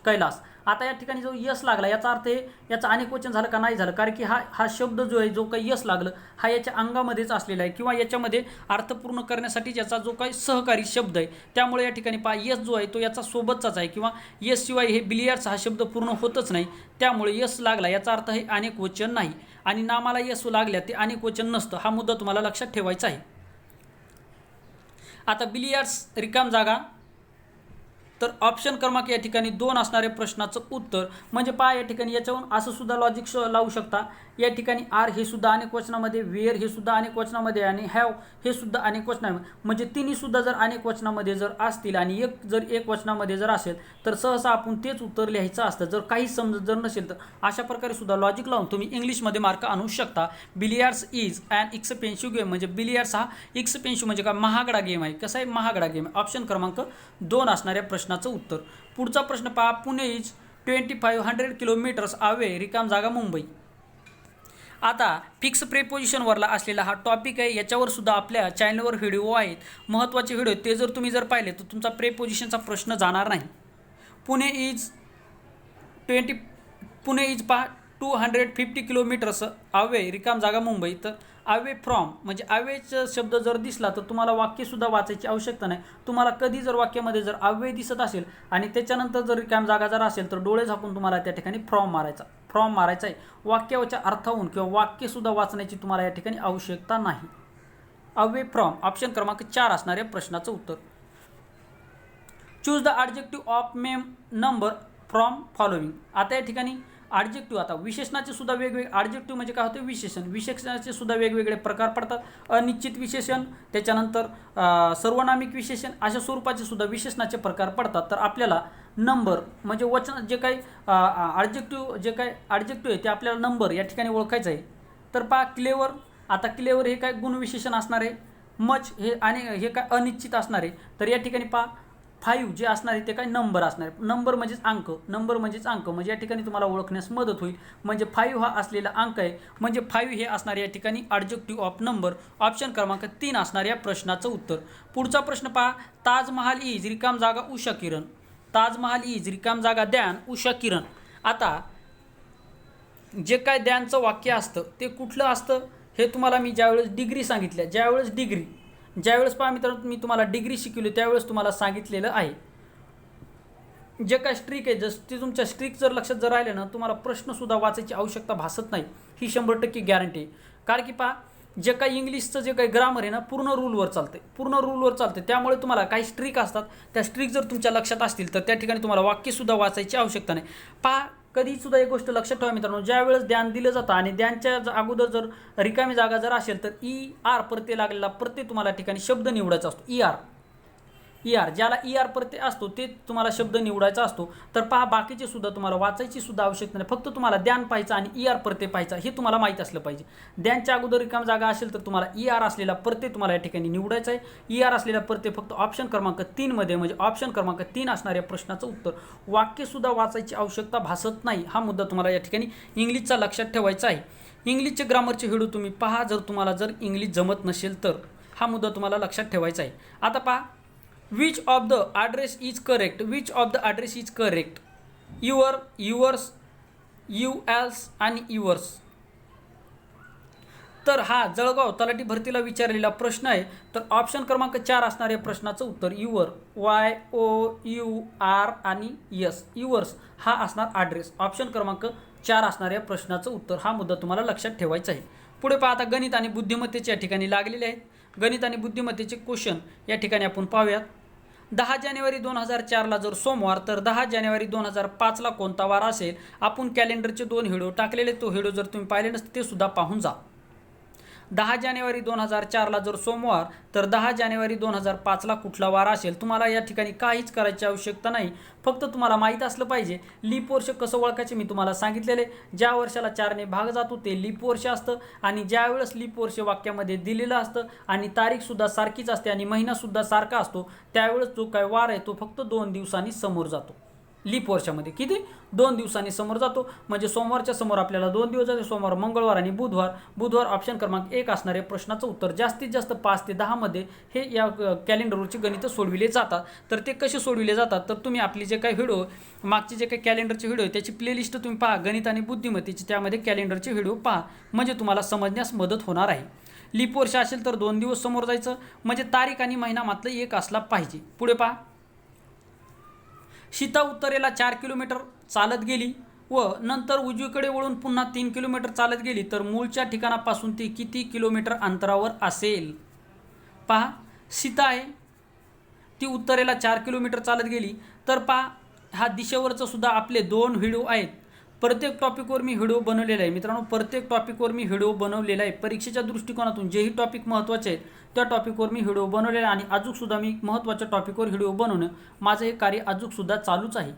कैलास. आता या ठिकाणी जो यस लागला याचा अर्थ हे याचं अनेक वचन झालं का, नाही झालं, कारण की हा शब्द जो आहे, जो काही यस लागलं हा याच्या अंगामध्येच असलेला आहे, किंवा याच्यामध्ये अर्थ पूर्ण करण्यासाठी ज्याचा जो काही सहकारी शब्द आहे, त्यामुळे या ठिकाणी पहा यस जो आहे तो याचा सोबतचाच आहे, किंवा यस शिवाय हे बिलियार्ड्स हा शब्द पूर्ण होतच नाही, त्यामुळे यस लागला याचा अर्थ हे अनेक वचन नाही, आणि नामाला यस लागल्या ते अनेक वचन नसतं. हा मुद्दा तुम्हाला लक्षात ठेवायचा आहे. आता बिलियार्ड्स रिकाम जागा, तर ऑप्शन क्रमांक या ठिकाणी 2 असणाऱ्या प्रश्नाचं उत्तर. म्हणजे पहा या ठिकाणी याच्यावरून असं सुद्धा लॉजिक लावू शकता. या ठिकाणी आर हे सुद्धा अनेक वचनामध्ये, वेअर हे सुद्धा अनेक वचनामध्ये, आणि हॅव हे सुद्धा अनेक वचनामध्ये, म्हणजे तिन्ही सुद्धा जर अनेक वचनामध्ये जर असतील आणि एक वचनामध्ये जर असेल तर सहसा आपण तेच उत्तर लिहायचं असतं. जर काही समजत जर नसेल तर अशा प्रकारे सुद्धा लॉजिक लावून तुम्ही इंग्लिशमध्ये मार्क आणू शकता. Billiards is and expensive game. म्हणजे बिलियार्ड्स हा एक्सपेन्सिव्ह म्हणजे काय, महागडा गेम आहे. कसा आहे, महागडा गेम आहे. ऑप्शन क्रमांक 2 असणाऱ्या प्रश्नाचं उत्तर. पुढचा प्रश्न पहा, पुणे इज 2500 किलोमीटर्स अवे रिकाम जागा मुंबई. आता फिक्स प्रेपोजिशनवरला असलेला हा टॉपिक आहे, याच्यावर सुद्धा आपल्या चॅनलवर व्हिडिओ आहेत, महत्त्वाचे व्हिडिओ, ते जर तुम्ही जर पाहिले तर तुमचा प्रेपोजिशनचा प्रश्न जाणार नाही. पुणे इज पहा 250 किलोमीटर्स अवे रिकाम जागा मुंबई. तर अवे फ्रॉम म्हणजे अवेचा शब्द जर दिसला तर तुम्हाला वाक्यसुद्धा वाचायची आवश्यकता नाही. तुम्हाला कधी जर वाक्यामध्ये जर अवे दिसत असेल आणि त्याच्यानंतर जर रिकाम जागा जर असेल तर डोळे झाकून तुम्हाला त्या ठिकाणी फ्रॉम मारायचा आहे. वाक्याच्या अर्थाहून किंवा वाक्यसुद्धा वाचण्याची तुम्हाला या ठिकाणी आवश्यकता नाही. अवे फ्रॉम ऑप्शन क्रमांक 4 असणाऱ्या प्रश्नाचं उत्तर. Choose the adjective of ma'am number from following. आता या ठिकाणी ॲडजेक्टिव्ह, आता विशेषणाचे सुद्धा वेगवेगळे, ॲडजेक्टिव्ह म्हणजे काय होते, विशेषणाचे सुद्धा वेगवेगळे प्रकार पडतात. अनिश्चित विशेषण, त्याच्यानंतर सर्वनामिक विशेषण, अशा स्वरूपाचे सुद्धा विशेषणाचे प्रकार पडतात. तर आपल्याला नंबर म्हणजे वचन जे काही ॲडजेक्टिव्ह आहे ते आपल्याला नंबर या ठिकाणी ओळखायचं आहे. तर पहा क्लेवर. आता क्लेवर हे काय गुणविशेषण असणार आहे. मच हे काय अनिश्चित असणार आहे. तर या ठिकाणी पहा 5 जे असणार आहे ते काय नंबर असणार आहे. नंबर म्हणजेच अंक, म्हणजे या ठिकाणी तुम्हाला ओळखण्यास मदत होईल. म्हणजे 5 हा असलेला अंक आहे, म्हणजे 5 हे असणार या ठिकाणी ॲडजेक्टिव्ह ऑफ नंबर. ऑप्शन क्रमांक 3 असणार या प्रश्नाचं उत्तर. पुढचा प्रश्न पहा, ताजमहाल इज रिकाम जागा उषा किरण. ताजमहाल इज रिकाम जागा द्यान उषा किरण. आता जे काय द्यानचं वाक्य असतं ते कुठलं असतं हे तुम्हाला मी ज्यावेळेस डिग्री सांगितल्या, ज्यावेळेस पहा मित्रांनो मी तुम्हाला डिग्री शिकवली त्यावेळेस तुम्हाला सांगितलेलं आहे. जे काय स्ट्रिक आहे जर ते तुमच्या स्ट्रिक जर लक्षात जर राहिले ना तुम्हाला प्रश्नसुद्धा वाचायची आवश्यकता भासत नाही, ही 100% गॅरंटी आहे. कारण की पहा जे काही इंग्लिशचं जे काही ग्रामर आहे ना पूर्ण रूलवर चालते, त्यामुळे तुम्हाला काही स्ट्रिक असतात, त्या स्ट्रिक जर तुमच्या लक्षात असतील तर त्या ठिकाणी तुम्हाला वाक्यसुद्धा वाचायची आवश्यकता नाही. पहा कधीसुद्धा एक गोष्ट लक्षात ठेवा मित्रांनो, ज्यावेळेस ध्यान दिलं जातं आणि ध्यानच्या अगोदर जर रिकामी जागा जर असेल तर ER प्रत्यय लागलेला प्रत्यय तुम्हाला ठिकाणी शब्द निवडायचा असतो. ER ज्याला ER प्रत्यय असतो ते तुम्हाला शब्द निवडायचा असतो. तर पहा बाकीचे सुद्धा तुम्हाला वाचायची सुद्धा आवश्यकता नाही, फक्त तुम्हाला ध्यान पाहायचं आणि ER प्रत्यय पाहायचा हे तुम्हाला माहीत असलं पाहिजे. ध्यानच्या अगोदर रिकाम जागा असेल तर तुम्हाला ER असलेला प्रत्यय तुम्हाला या ठिकाणी निवडायचा आहे. ER असलेला प्रत्यय फक्त ऑप्शन क्रमांक 3 मध्ये म्हणजे ऑप्शन क्रमांक 3 असणाऱ्या प्रश्नाचं उत्तर. वाक्यसुद्धा वाचायची आवश्यकता भासत नाही, हा मुद्दा तुम्हाला या ठिकाणी इंग्लिशचा लक्षात ठेवायचा आहे. इंग्लिशचे ग्रामरचे व्हिडिओ तुम्ही पहा, जर तुम्हाला जर इंग्लिश जमत नसेल तर हा मुद्दा तुम्हाला लक्षात ठेवायचा आहे. आता पहा which of the address is correct, which of the address is correct, your, yours, you else आणि युअर्स. तर हा जळगाव तलाठी भरतीला विचारलेला प्रश्न आहे. तर ऑप्शन क्रमांक 4 असणार आहे प्रश्नाचं उत्तर युअर, YOUR आणि यस, युअर्स हा असणार ॲड्रेस. ऑप्शन क्रमांक 4 असणार आहे प्रश्नाचं उत्तर. हा मुद्दा तुम्हाला लक्षात ठेवायचा आहे. पुढे पहा, आता गणित आणि बुद्धिमत्तेचे या ठिकाणी लागलेले आहेत. गणित आणि बुद्धिमत्तेचे क्वेश्चन या ठिकाणी आपण पाहूयात. 10 जानेवारी 2004ला जर सोमवार तर 10 जानेवारी 2005ला कोणता वार असेल. आपण कॅलेंडरचे 2 व्हिडिओ टाकलेले, तो व्हिडिओ जर तुम्ही पाहिले नसते ते सुद्धा पाहून जा. 10 जानेवारी 2004ला जर सोमवार तर 10 जानेवारी 2005ला कुठला वार असेल. तुम्हाला या ठिकाणी काहीच करायची आवश्यकता नाही, फक्त तुम्हाला माहीत असलं पाहिजे. लीप वर्ष कसं ओळखायचे मी तुम्हाला सांगितलेले. ज्या वर्षाला 4ने भाग जातो ते लीप वर्ष असतं आणि ज्यावेळेस लीप वर्ष वाक्यामध्ये दिलेलं असतं आणि तारीखसुद्धा सारखीच असते आणि महिनासुद्धा सारखा असतो, त्यावेळेस जो काय वार आहे तो फक्त 2 दिवसांनी समोर जातो. लीप वर्षामध्ये किती 2 दिवसांनी समोर जातो. म्हणजे सोमवारच्या समोर आपल्याला 2 दिवस जाते, सोमवार, मंगळवार आणि बुधवार. बुधवार ऑप्शन क्रमांक 1 असणारे प्रश्नाचं उत्तर. जास्तीत जास्त 5 ते 10 मध्ये हे या कॅलेंडरवरची गणितं सोडविले जातात. तर ते कसे सोडविले जातात तर तुम्ही आपली जे काही व्हिडिओ मागचे जे काही कॅलेंडरचे व्हिडिओ त्याची प्लेलिस्ट तुम्ही पहा, गणित आणि बुद्धिमत्तेची, त्यामध्ये कॅलेंडरचे व्हिडिओ पहा, म्हणजे तुम्हाला समजण्यास मदत होणार आहे. लीप वर्ष असेल तर 2 दिवस समोर जायचं, म्हणजे तारीख आणि महिना मात्र एक असला पाहिजे. पुढे पहा, सीता उत्तरेला 4 किलोमीटर चालत गेली व नंतर उजवीकडे वळून पुन्हा 3 किलोमीटर चालत गेली तर मूळच्या ठिकाणापासून ती किती किलोमीटर अंतरावर असेल. पहा, सीता आहे ती उत्तरेला 4 किलोमीटर चालत गेली. तर पहा, हा दिशेवरचं सुद्धा आपले 2 व्हिडिओ आहेत. प्रत्येक टॉपिकवर मी व्हिडिओ बनवलेला आहे मित्रांनो, प्रत्येक टॉपिकवर मी व्हिडिओ बनवलेला आहे. परीक्षेच्या दृष्टिकोनातून जेही टॉपिक महत्त्वाचे आहेत त्या टॉपिकवर मी व्हिडिओ बनवलेला आहे आणि अजूनसुद्धा मी महत्त्वाच्या टॉपिकवर व्हिडिओ बनवणं माझं हे कार्य अजूनसुद्धा चालूच आहे,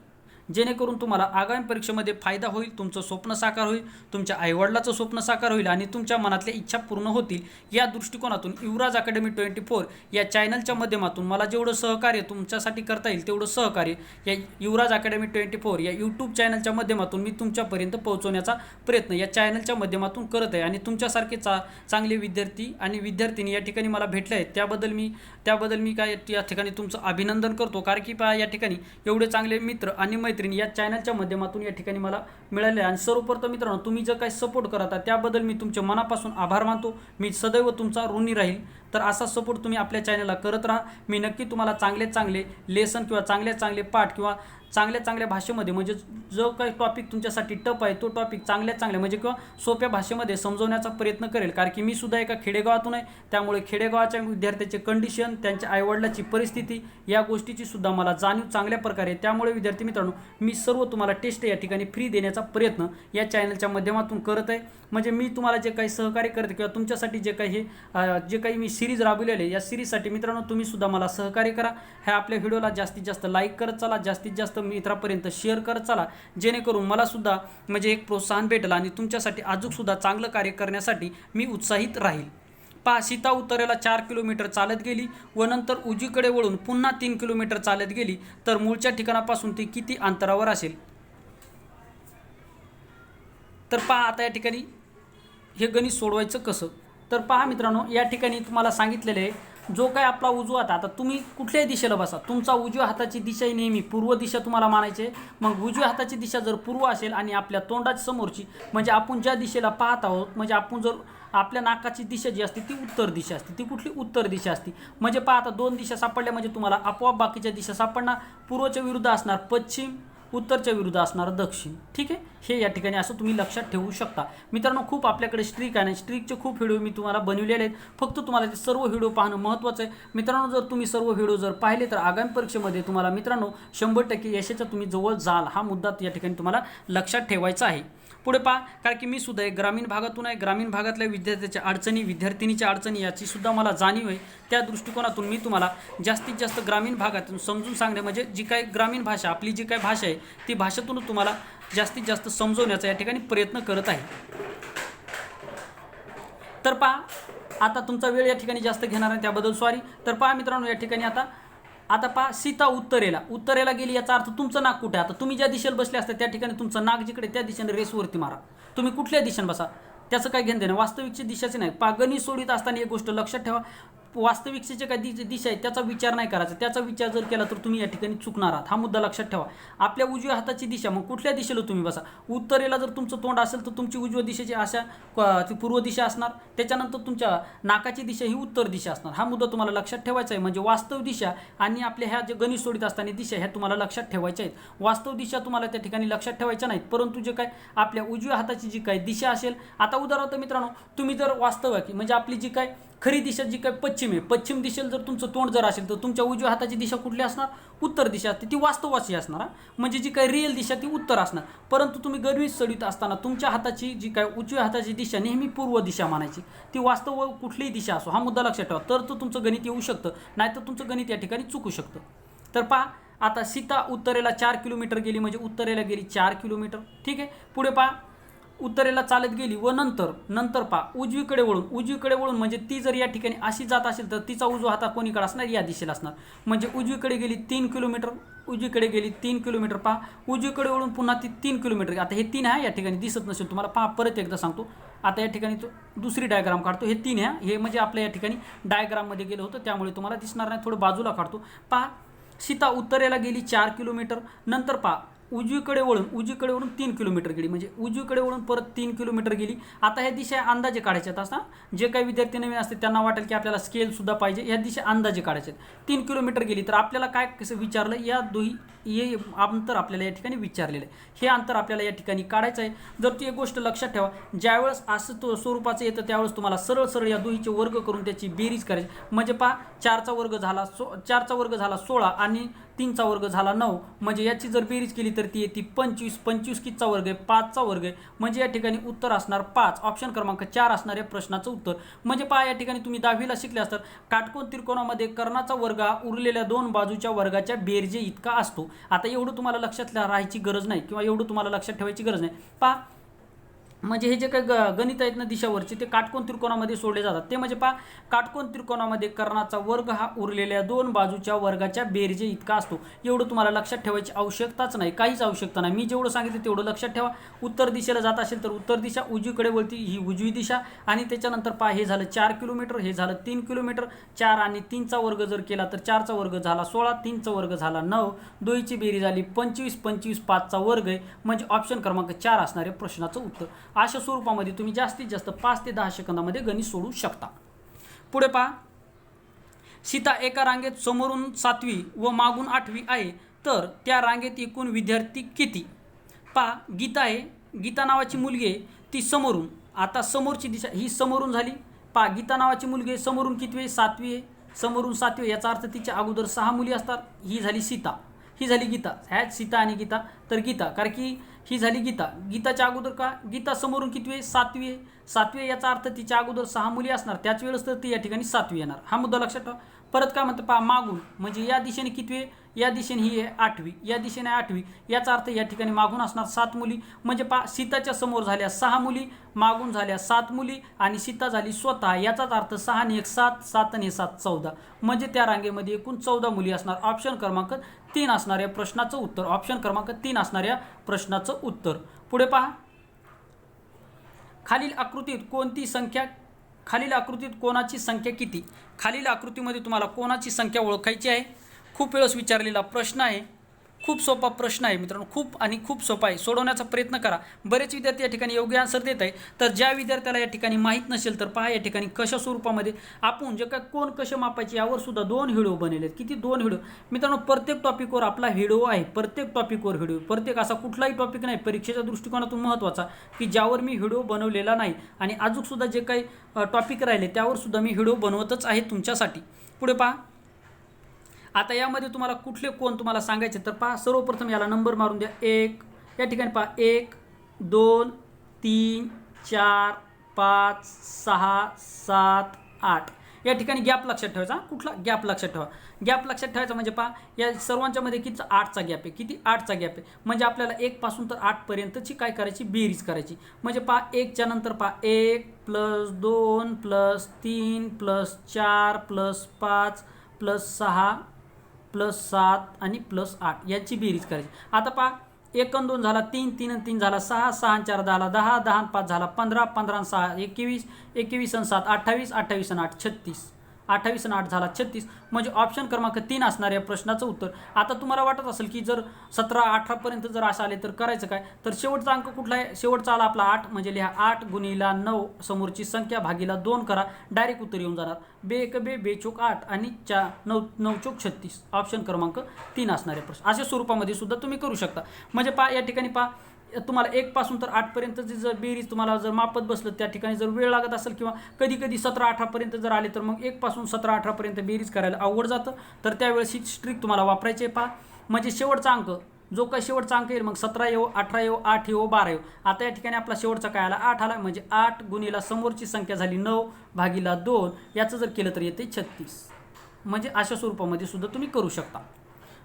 जेणेकरून तुम्हाला आगामी परीक्षेमध्ये फायदा होईल, तुमचं स्वप्न साकार होईल, तुमच्या आईवडिलाचं स्वप्न साकार होईल आणि तुमच्या मनातल्या इच्छा पूर्ण होतील. या दृष्टिकोनातून युवराज अकॅडमी 24 या चॅनलच्या माध्यमातून मला जेवढं सहकार्य तुमच्यासाठी करता येईल तेवढं सहकार्य या युवराज अकॅडमी 24 या यूट्यूब चॅनलच्या माध्यमातून मी तुमच्यापर्यंत पोहोचवण्याचा प्रयत्न या चॅनलच्या माध्यमातून करत आहे. आणि तुमच्यासारखे चांगले विद्यार्थी आणि विद्यार्थिनी या ठिकाणी मला भेटले आहेत, त्याबद्दल मी काय या ठिकाणी तुमचं अभिनंदन करतो. कारण की पहा, या ठिकाणी एवढे चांगले मित्र आणि मैत्रिणी या चॅनलच्या माध्यमातून या ठिकाणी मला मिळाले. आणि सर्वप्रथम मित्रांनो, तुम्ही जर काही सपोर्ट करत आहात त्याबद्दल मी तुमच्या मनापासून आभार मानतो. मी सदैव तुमचा ऋणी राहील. तर असा सपोर्ट तुम्ही आपल्या चॅनलला करत राहा. मी नक्की तुम्हाला चांगले लेसन किंवा चांगले पाठ किंवा चांगल्या भाषेमध्ये, म्हणजे जो काही टॉपिक तुमच्यासाठी टफ आहे तो टॉपिक चांगल्या म्हणजे किंवा सोप्या भाषेमध्ये समजवण्याचा प्रयत्न करेल. कारण की मी सुद्धा एका खेडेगावातून आहे, त्यामुळे खेडेगावाच्या विद्यार्थ्याचे कंडिशन, त्यांच्या आईवडिलाची परिस्थिती या गोष्टीची सुद्धा मला जाणीव चांगल्या प्रकारे. त्यामुळे विद्यार्थी मित्रांनो, मी सर्व तुम्हाला टेस्ट या ठिकाणी फ्री देण्याचा प्रयत्न या चॅनलच्या माध्यमातून करत आहे. म्हणजे मी तुम्हाला जे काही सहकार्य करते किंवा तुमच्यासाठी जे काही मी सिरीज राबवलेले या सिरीजसाठी मित्रांनो तुम्ही सुद्धा मला सहकार्य करा. ह्या आपल्या व्हिडिओला जास्तीत जास्त लाईक करत चला, जास्तीत जास्त मित्रापर्यंत शेअर करत चला, जेणेकरून मला सुद्धा म्हणजे एक प्रोत्साहन भेटेल आणि तुमच्यासाठी अजूनसुद्धा चांगलं कार्य करण्यासाठी मी उत्साहित राहील. पहा, सीता उत्तरेला 4 किलोमीटर चालत गेली व नंतर उजवीकडे वळून पुन्हा 3 किलोमीटर चालत गेली तर मूळच्या ठिकाणापासून ती किती अंतरावर असेल. तर पहा, आता या ठिकाणी हे गणित सोडवायचं कसं. तर पहा मित्रांनो, या ठिकाणी तुम्हाला सांगितलेलं आहे, जो काय आपला उजवा हात, आता तुम्ही कुठल्याही दिशेला बसा, तुमचा उजव्या हाताची दिशा नेहमी पूर्व दिशा तुम्हाला मानायची. मग उजव्या हाताची दिशा जर पूर्व असेल आणि आपल्या तोंडाच्या समोरची म्हणजे आपण ज्या दिशेला पाहत आहोत, म्हणजे आपण जर आपल्या नाकाची दिशा जी असते ती उत्तर दिशा असते. ती कुठली उत्तर दिशा असते. म्हणजे पहा, आता 2 दिशा सापडल्या म्हणजे तुम्हाला आपोआप बाकीच्या दिशा सापडणार. पूर्वच्या विरुद्ध असणार पश्चिम, उत्तरच्या विरुद्ध असणार दक्षिण. ठीक आहे, हे या ठिकाणी असं तुम्ही लक्षात ठेवू शकता. मित्रांनो, खूप आपल्याकडे स्ट्रिक आहे, स्ट्रिकचे खूप व्हिडिओ मी तुम्हाला बनवलेले आहेत. फक्त तुम्हाला ते सर्व व्हिडिओ पाहणं महत्त्वाचं आहे. मित्रांनो, जर तुम्ही सर्व व्हिडिओ जर पाहिले तर आगामी परीक्षेमध्ये तुम्हाला मित्रांनो 100% यशाच्या तुम्ही जवळ जाल. हा मुद्दा या ठिकाणी तुम्हाला लक्षात ठेवायचा आहे. पुढे पहा, कारण की मी सुद्धा एक ग्रामीण भागातून आहे. ग्रामीण भागातल्या विद्यार्थ्याच्या अडचणी, विद्यार्थिनीच्या अडचणी याची सुद्धा मला जाणीव आहे. त्या दृष्टिकोनातून मी तुम्हाला जास्तीत जास्त ग्रामीण भागातून समजून सांगणे, म्हणजे जी काही ग्रामीण भाषा आपली जी काही भाषा आहे ती भाषेतून तुम्हाला जास्तीत जास्त समजवण्याचा या ठिकाणी प्रयत्न करत आहे. तर पहा, आता तुमचा वेळ या ठिकाणी जास्त घेणार आहे त्याबद्दल सॉरी. तर पहा मित्रांनो, या ठिकाणी आता पहा, सीता उत्तरेला गेली याचा अर्थ तुमचं नाक कुठे आहे. आता तुम्ही ज्या दिशेला बसले असता त्या ठिकाणी तुमचं नाक जिकडे त्या दिशेने रेसवरती मारा. तुम्ही कुठल्या दिशेने बसा त्याचं काही घेणं देणं, वास्तविकची दिशाचे नाही. पहा, गणित सोडवित असताना एक गोष्ट लक्षात ठेवा, वास्तविकतेची काय दिशा आहे त्याचा विचार नाही करायचा. त्याचा विचार जर केला तर तुम्ही या ठिकाणी चुकणार आहात. हा मुद्दा लक्षात ठेवा. आपल्या उजव्या हाताची दिशा, मग कुठल्या दिशेला तुम्ही बसा. उत्तरेला जर तुमचं तोंड असेल तर तुमची उजव्या दिशेची ती पूर्व दिशा असणार. त्याच्यानंतर तुमच्या नाकाची दिशा ही उत्तर दिशा असणार. हा मुद्दा तुम्हाला लक्षात ठेवायचा आहे. म्हणजे वास्तव दिशा आणि आपल्या ह्या जे गणित सोडित असताना दिशा ह्या तुम्हाला लक्षात ठेवायच्या आहेत. वास्तव दिशा तुम्हाला त्या ठिकाणी लक्षात ठेवायच्या नाहीत, परंतु जे काय आपल्या उजव्या हाताची जी काय दिशा असेल. आता उदाहरणार्थ मित्रांनो, तुम्ही जर वास्तव आहे की म्हणजे आपली जी काय खरी दिशा जी काय पश्चिम आहे, पश्चिम दिशेला जर तुमचं तोंड जर असेल तर तुमच्या उजव्या हाताची दिशा कुठली असणार? उत्तर दिशा असते. ती वास्तवाची असणार. म्हणजे जी काय रिअल दिशा ती उत्तर असणार. परंतु तुम्ही गणित सोडीत असताना तुमच्या हाताची जी काय उजव्या हाताची दिशा नेहमी पूर्व दिशा मानायची. ती वास्तव कुठलीही दिशा असो. हा मुद्दा लक्षात ठेवा. तर तुमचं गणित येऊ शकतं, नाहीतर तुमचं गणित या ठिकाणी चुकू शकतं. तर पहा, आता सीता उत्तरेला 4 किलोमीटर गेली म्हणजे उत्तरेला गेली 4 किलोमीटर. ठीक आहे. पुढे पहा, उत्तरेला चालत गेली व नंतर पहा उजवीकडे वळून म्हणजे ती जर या ठिकाणी अशी जात असेल तर तिचा उजवा हात कोणीकडे असणार? या दिशेला असणार. म्हणजे उजवीकडे गेली 3 किलोमीटर. उजवीकडे गेली 3 किलोमीटर. पहा, उजवीकडे वळून पुन्हा ती 3 किलोमीटर. आता हे 3 आहे, या ठिकाणी दिसत नसेल तुम्हाला. पहा, परत एकदा सांगतो. आता या ठिकाणी तो दुसरी डायग्राम काढतो. हे 3 आहे, हे म्हणजे आपल्या या ठिकाणी डायग्राममध्ये गेलं होतं त्यामुळे तुम्हाला दिसणार नाही. थोडं बाजूला काढतो. पहा, सीता उत्तरेला गेली 4 किलोमीटर. नंतर पहा, उजवीकडे वळून 3 किलोमीटर गेली. म्हणजे उजवीकडे वळून परत 3 किलोमीटर गेली. आता ह्या दिशा अंदाजे काढायच्यात असतात. जे काही विद्यार्थी नवीन असते त्यांना वाटेल की आपल्याला स्केलसुद्धा पाहिजे. ह्या दिशा अंदाजे काढायच्यात. 3 किलोमीटर गेली तर आपल्याला काय कसं विचारलं? या हे अंतर आपल्याला या ठिकाणी विचारलेलं आहे. हे अंतर आपल्याला या ठिकाणी काढायचं आहे. जर ती एक गोष्ट लक्षात ठेवा, ज्यावेळेस असं स्वरूपाचं येतं त्यावेळेस तुम्हाला सरळ या दोहीचे वर्ग करून त्याची बेरीज करायची. म्हणजे पहा, 4चा वर्ग झाला 16 आणि 3चा वर्ग झाला 9. म्हणजे याची जर बेरीज केली तर ती येते 25. 25 कितीचा वर्ग आहे? 5चा वर्ग आहे. म्हणजे या ठिकाणी उत्तर असणार 5. ऑप्शन क्रमांक 4 असणार या प्रश्नाचं उत्तर. म्हणजे पहा, या ठिकाणी तुम्ही 10वीला शिकले असतात, काटकोन त्रिकोणामध्ये कर्णाचा वर्ग उरलेल्या 2 बाजूच्या वर्गाच्या बेरजे इतका असतो. आता एवढं तुम्हाला लक्षात राहायची गरज नाही किंवा एवढं तुम्हाला लक्षात ठेवायची गरज नाही. पहा, म्हणजे हे जे काही गणित आहेत ना दिशावरचे, ते काटकोन त्रिकोणामध्ये सोडले जातात. ते म्हणजे पहा, काटकोन त्रिकोणामध्ये कर्णाचा वर्ग हा उरलेल्या 2 बाजूच्या वर्गाच्या बेरजे इतका असतो. एवढं तुम्हाला लक्षात ठेवायची आवश्यकताच नाही, काहीच आवश्यकता नाही. मी जेवढं सांगितलं तेवढं लक्षात ठेवा. उत्तर दिशेला जात असेल तर उत्तर दिशा, उजवीकडे वळती ही उजवी दिशा. आणि त्याच्यानंतर पहा, हे झालं 4 किलोमीटर, हे झालं 3 किलोमीटर. 4 आणि 3चा वर्ग जर केला तर 4चा वर्ग झाला 16, 3चा वर्ग झाला 9, दोहीची बेरीज झाली 25, 25 5चा वर्ग आहे. म्हणजे ऑप्शन क्रमांक 4 असणारे प्रश्नाचं उत्तर. अशा स्वरूपामध्ये तुम्ही जास्तीत जास्त 5 ते 10 सेकंदामध्ये गणित सोडू शकता. पुढे पहा, सीता एका रांगेत समोरून 7वी व मागून 8वी आहे, तर त्या रांगेत एकूण विद्यार्थी किती? पहा, गीता आहे, गीता नावाची मुलगी आहे, ती समोरून. आता समोरची दिशा ही समोरून झाली. पहा, गीता नावाची मुलगी आहे, समोरून कितवी आहे? 7वी आहे. समोरून 7वी आहे, याचा अर्थ तिच्या अगोदर 6 मुली असतात. ही झाली सीता, ही झाली गीता. ह्या सीता आणि गीता, तर गीता, कारण की ही झाली गीता. गीताच्या अगोदर का? गीता समोरून कितवी आहे? 7वी आहे. 7वी आहे, याचा अर्थ तिच्या अगोदर 6 मुली असणार, त्याच वेळेस तर ती या ठिकाणी 7वी येणार. हा मुद्दा लक्षात ठेवा. परत काय म्हणतं पहा, मागून म्हणजे या दिशेने कितवी आहे? या दिशेने ही आहे 8वी, या दिशेने 8वी. याचा अर्थ या ठिकाणी मागून असणार 7 मुली. म्हणजे पहा, सीताच्या समोर झाल्या 6 मुली, मागून झाल्या 7 मुली आणि सीता झाली स्वतः. याचाच अर्थ 6 आणि 1 7, 7 आणि 7 14. म्हणजे त्या रांगेमध्ये एकूण 14 मुली असणार. ऑप्शन क्रमांक 3 असणाऱ्या प्रश्नाचं उत्तर. ऑप्शन क्रमांक 3 असणाऱ्या प्रश्नाचं उत्तर. पुढे पहा, खालील आकृतीत कोणाची संख्या किती? खालील आकृतीमध्ये तुम्हाला कोणाची संख्या ओळखायची आहे. खूप वेळेस विचारलेला प्रश्न आहे. खूप सोपा प्रश्न आहे मित्रांनो, खूप सोपा आहे. सोडवण्याचा प्रयत्न करा. बरेच विद्यार्थी या ठिकाणी योग्य आन्सर देत आहे. तर ज्या विद्यार्थ्याला या ठिकाणी माहीत नसेल तर पहा, या ठिकाणी कशा स्वरूपामध्ये आपण जे काय कोण कसे मापायचे यावर सुद्धा 2 व्हिडिओ बनवले आहेत. किती? 2 व्हिडिओ मित्रांनो. प्रत्येक टॉपिकवर आपला व्हिडिओ आहे. प्रत्येक असा कुठलाही टॉपिक नाही परीक्षेच्या दृष्टिकोनातून महत्त्वाचा की ज्यावर मी व्हिडिओ बनवलेला नाही. आणि अजूनसुद्धा जे काही टॉपिक राहिले त्यावर सुद्धा मी व्हिडिओ बनवतच आहे तुमच्यासाठी. पुढे पहा, आता यामध्ये तुम्हाला कुठले कोण तुम्हाला सांगायचे तर पहा, सर्वप्रथम याला नंबर मारून द्या. 1 या ठिकाणी पहा, 1 2 3 4 5 6 7 8. या ठिकाणी गॅप लक्षात ठेवायचा. कुठला गॅप लक्षात ठेवा? गॅप लक्षात ठेवायचा म्हणजे पहा, या सर्वांच्या मध्ये किती? 8चा गॅप आहे. किती? 8चा गॅप आहे. म्हणजे आपल्याला 1 पासून तर 8 पर्यंतची काय करायची? बेरीज करायची. म्हणजे पहा, 1च्या नंतर पहा 1 + 2 + 3 + 4 + 5 + 6 + 7 आणि +8 याची बेरीज करायची. आता पहा, 1 आणि 2 झाला 3, 3 आणि 3 झाला 6, 6 आणि 4 झाला 10, 10 आणि 5 झाला 15, 15 आणि 6 21, 21 आणि 7 28, 28 आणि 8 36. 28 आणि 8 झाला 36, म्हणजे ऑप्शन क्रमांक 3 असणार या प्रश्नाचं उत्तर. आता तुम्हाला वाटत असेल की जर 17 18 पर्यंत जर असं आले तर करायचं काय, तर शेवटचा अंक कुठला आहे, शेवटचा आला आपला 8, म्हणजे लिहा 8 गुणिला 9 समोरची संख्या भागीला 2 करा, डायरेक्ट उत्तर येऊन जाणार. बे एक बे बे चोक 8 आणि 9 चोक 36, ऑप्शन क्रमांक 3 असणारे प्रश्न अशा स्वरूपामध्ये सुद्धा तुम्ही करू शकता. म्हणजे पहा या ठिकाणी पहा तुम्हाला 1 पासून तर 8 पर्यंत जर बेरीज तुम्हाला जर मापत बसलं, त्या ठिकाणी जर वेळ लागत असेल किंवा कधी कधी 17 18 पर्यंत जर आले तर मग 1 पासून 17 18 पर्यंत बेरीज करायला अवघड जातं. तर त्यावेळेस ही ट्रिक तुम्हाला वापरायची आहे. पहा म्हणजे शेवटचा अंक जो काही शेवटचा अंक येईल मग 17 येऊ 18 येऊ 8 येऊ 12 येऊ. आता या ठिकाणी आपला शेवटचा काय आला 8 आला, म्हणजे 8 गुणिला समोरची संख्या झाली 9 भागीला 2, याचं जर केलं तर येते 36. म्हणजे अशा स्वरूपामध्ये सुद्धा तुम्ही करू शकता.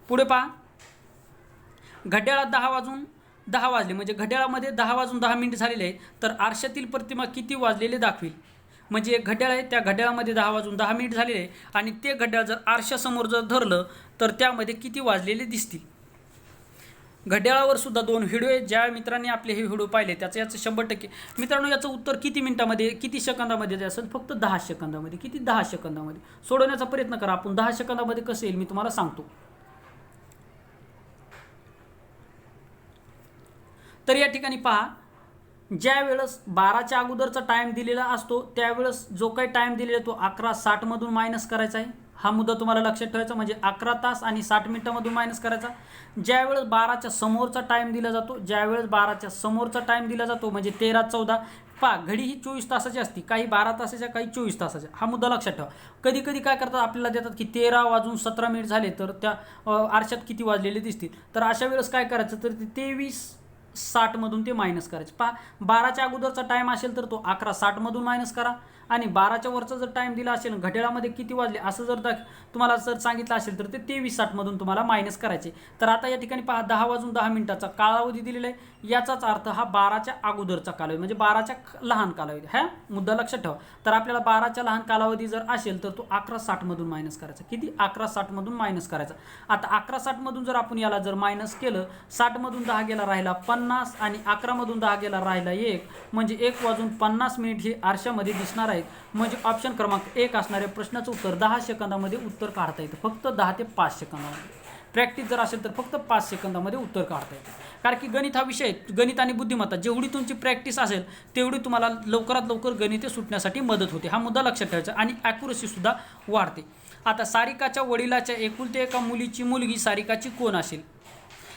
पुढे पहा घड्याळात 10 वाजले, म्हणजे घड्याळामध्ये 10 वाजून 10 मिनिट झालेले आहे, तर आरशातील प्रतिमा किती वाजलेले दाखवेल. म्हणजे एक घड्याळ आहे, त्या घड्याळामध्ये 10 वाजून 10 मिनिट झालेले आहे आणि ते घड्याळ जर आरशासमोर जर धरलं तर त्यामध्ये किती वाजलेले दिसतील. घड्याळावर सुद्धा 2 व्हिडिओ आहेत. ज्या मित्रांनी आपले हे व्हिडिओ पाहिले त्याचं याचं 100% मित्रांनो याचं उत्तर किती मिनिटामध्ये किती सेकंदामध्ये असेल, फक्त 10 सेकंदामध्ये. किती 10 सेकंदामध्ये सोडवण्याचा प्रयत्न करा. आपण 10 सेकंदामध्ये कसं येईल मी तुम्हाला सांगतो. तर या ठिकाणी पहा ज्या वेळेस 12च्या अगोदरचा टाईम दिलेला असतो त्यावेळेस जो काही टाईम दिलेला तो 11:60 मधून मायनस करायचा आहे. हा मुद्दा तुम्हाला लक्षात ठेवायचा, म्हणजे 11 तास आणि 60 मिनिटांमधून मायनस करायचा. ज्यावेळेस 12च्या समोरचा टाईम दिला जातो, ज्यावेळेस 12च्या समोरचा टाईम दिला जातो म्हणजे 13:14. पहा घडी ही 24 तासाची असते, काही 12 तासाच्या काही 24 तासाच्या. हा मुद्दा लक्षात ठेवा. कधी कधी काय करतात आपल्याला देतात की 13 वाजून 17 मिनिट झाले तर त्या आरशात किती वाजलेले दिसतील. तर अशा वेळेस काय करायचं तर 23:60 मधून ते मायनस करायचे. पहा 12च्या अगोदरचा टाईम असेल तर तो 11:60 मधून मायनस करा आणि 12च्या वरचा जर टाईम दिला असेल घड्याळामध्ये किती वाजले असं जर तुम्हाला जर सांगितलं असेल तर ते 23:60 मधून तुम्हाला मायनस करायचे. तर आता या ठिकाणी पहा 10 वाजून 10 मिनिटाचा कालावधी दिलेला आहे. याचाच अर्थ हा 12च्या अगोदरचा कालावधी म्हणजे 12च्या लहान कालावधी. हा मुद्दा लक्षात ठेवा. तर आपल्याला 12च्या लहान कालावधी जर असेल तर तो 11:60 मधून मायनस करायचा. किती 11:60 मधून मायनस करायचा. आता 11:60 मधून जर आपण याला जर मायनस केलं 60 मधून 10 गेला राहिला 50 आणि 11 मधून 10 गेला राहिला 1, म्हणजे 1 वाजून 50 मिनिट हे आरशामध्ये दिसणार आहेत. म्हणजे ऑप्शन क्रमांक 1 असणाऱ्या प्रश्नाचं उत्तर 10 सेकंदामध्ये उत्तर काढता येतं. फक्त 10 ते 5 सेकंदामध्ये. प्रॅक्टिस जर असेल तर फक्त 5 सेकंदामध्ये उत्तर काढता येतं. कारण की गणित हा विषय गणित आणि बुद्धिमत्ता जेवढी तुमची प्रॅक्टिस असेल तेवढी तुम्हाला लवकरात लवकर गणिते सुटण्यासाठी मदत होते. हा मुद्दा लक्षात ठेवायचा आणि ॲक्युरसी सुद्धा वाढते. आता सारिकाच्या वडिलाच्या एकुलते एका मुलीची मुलगी सारिकाची कोण असेल.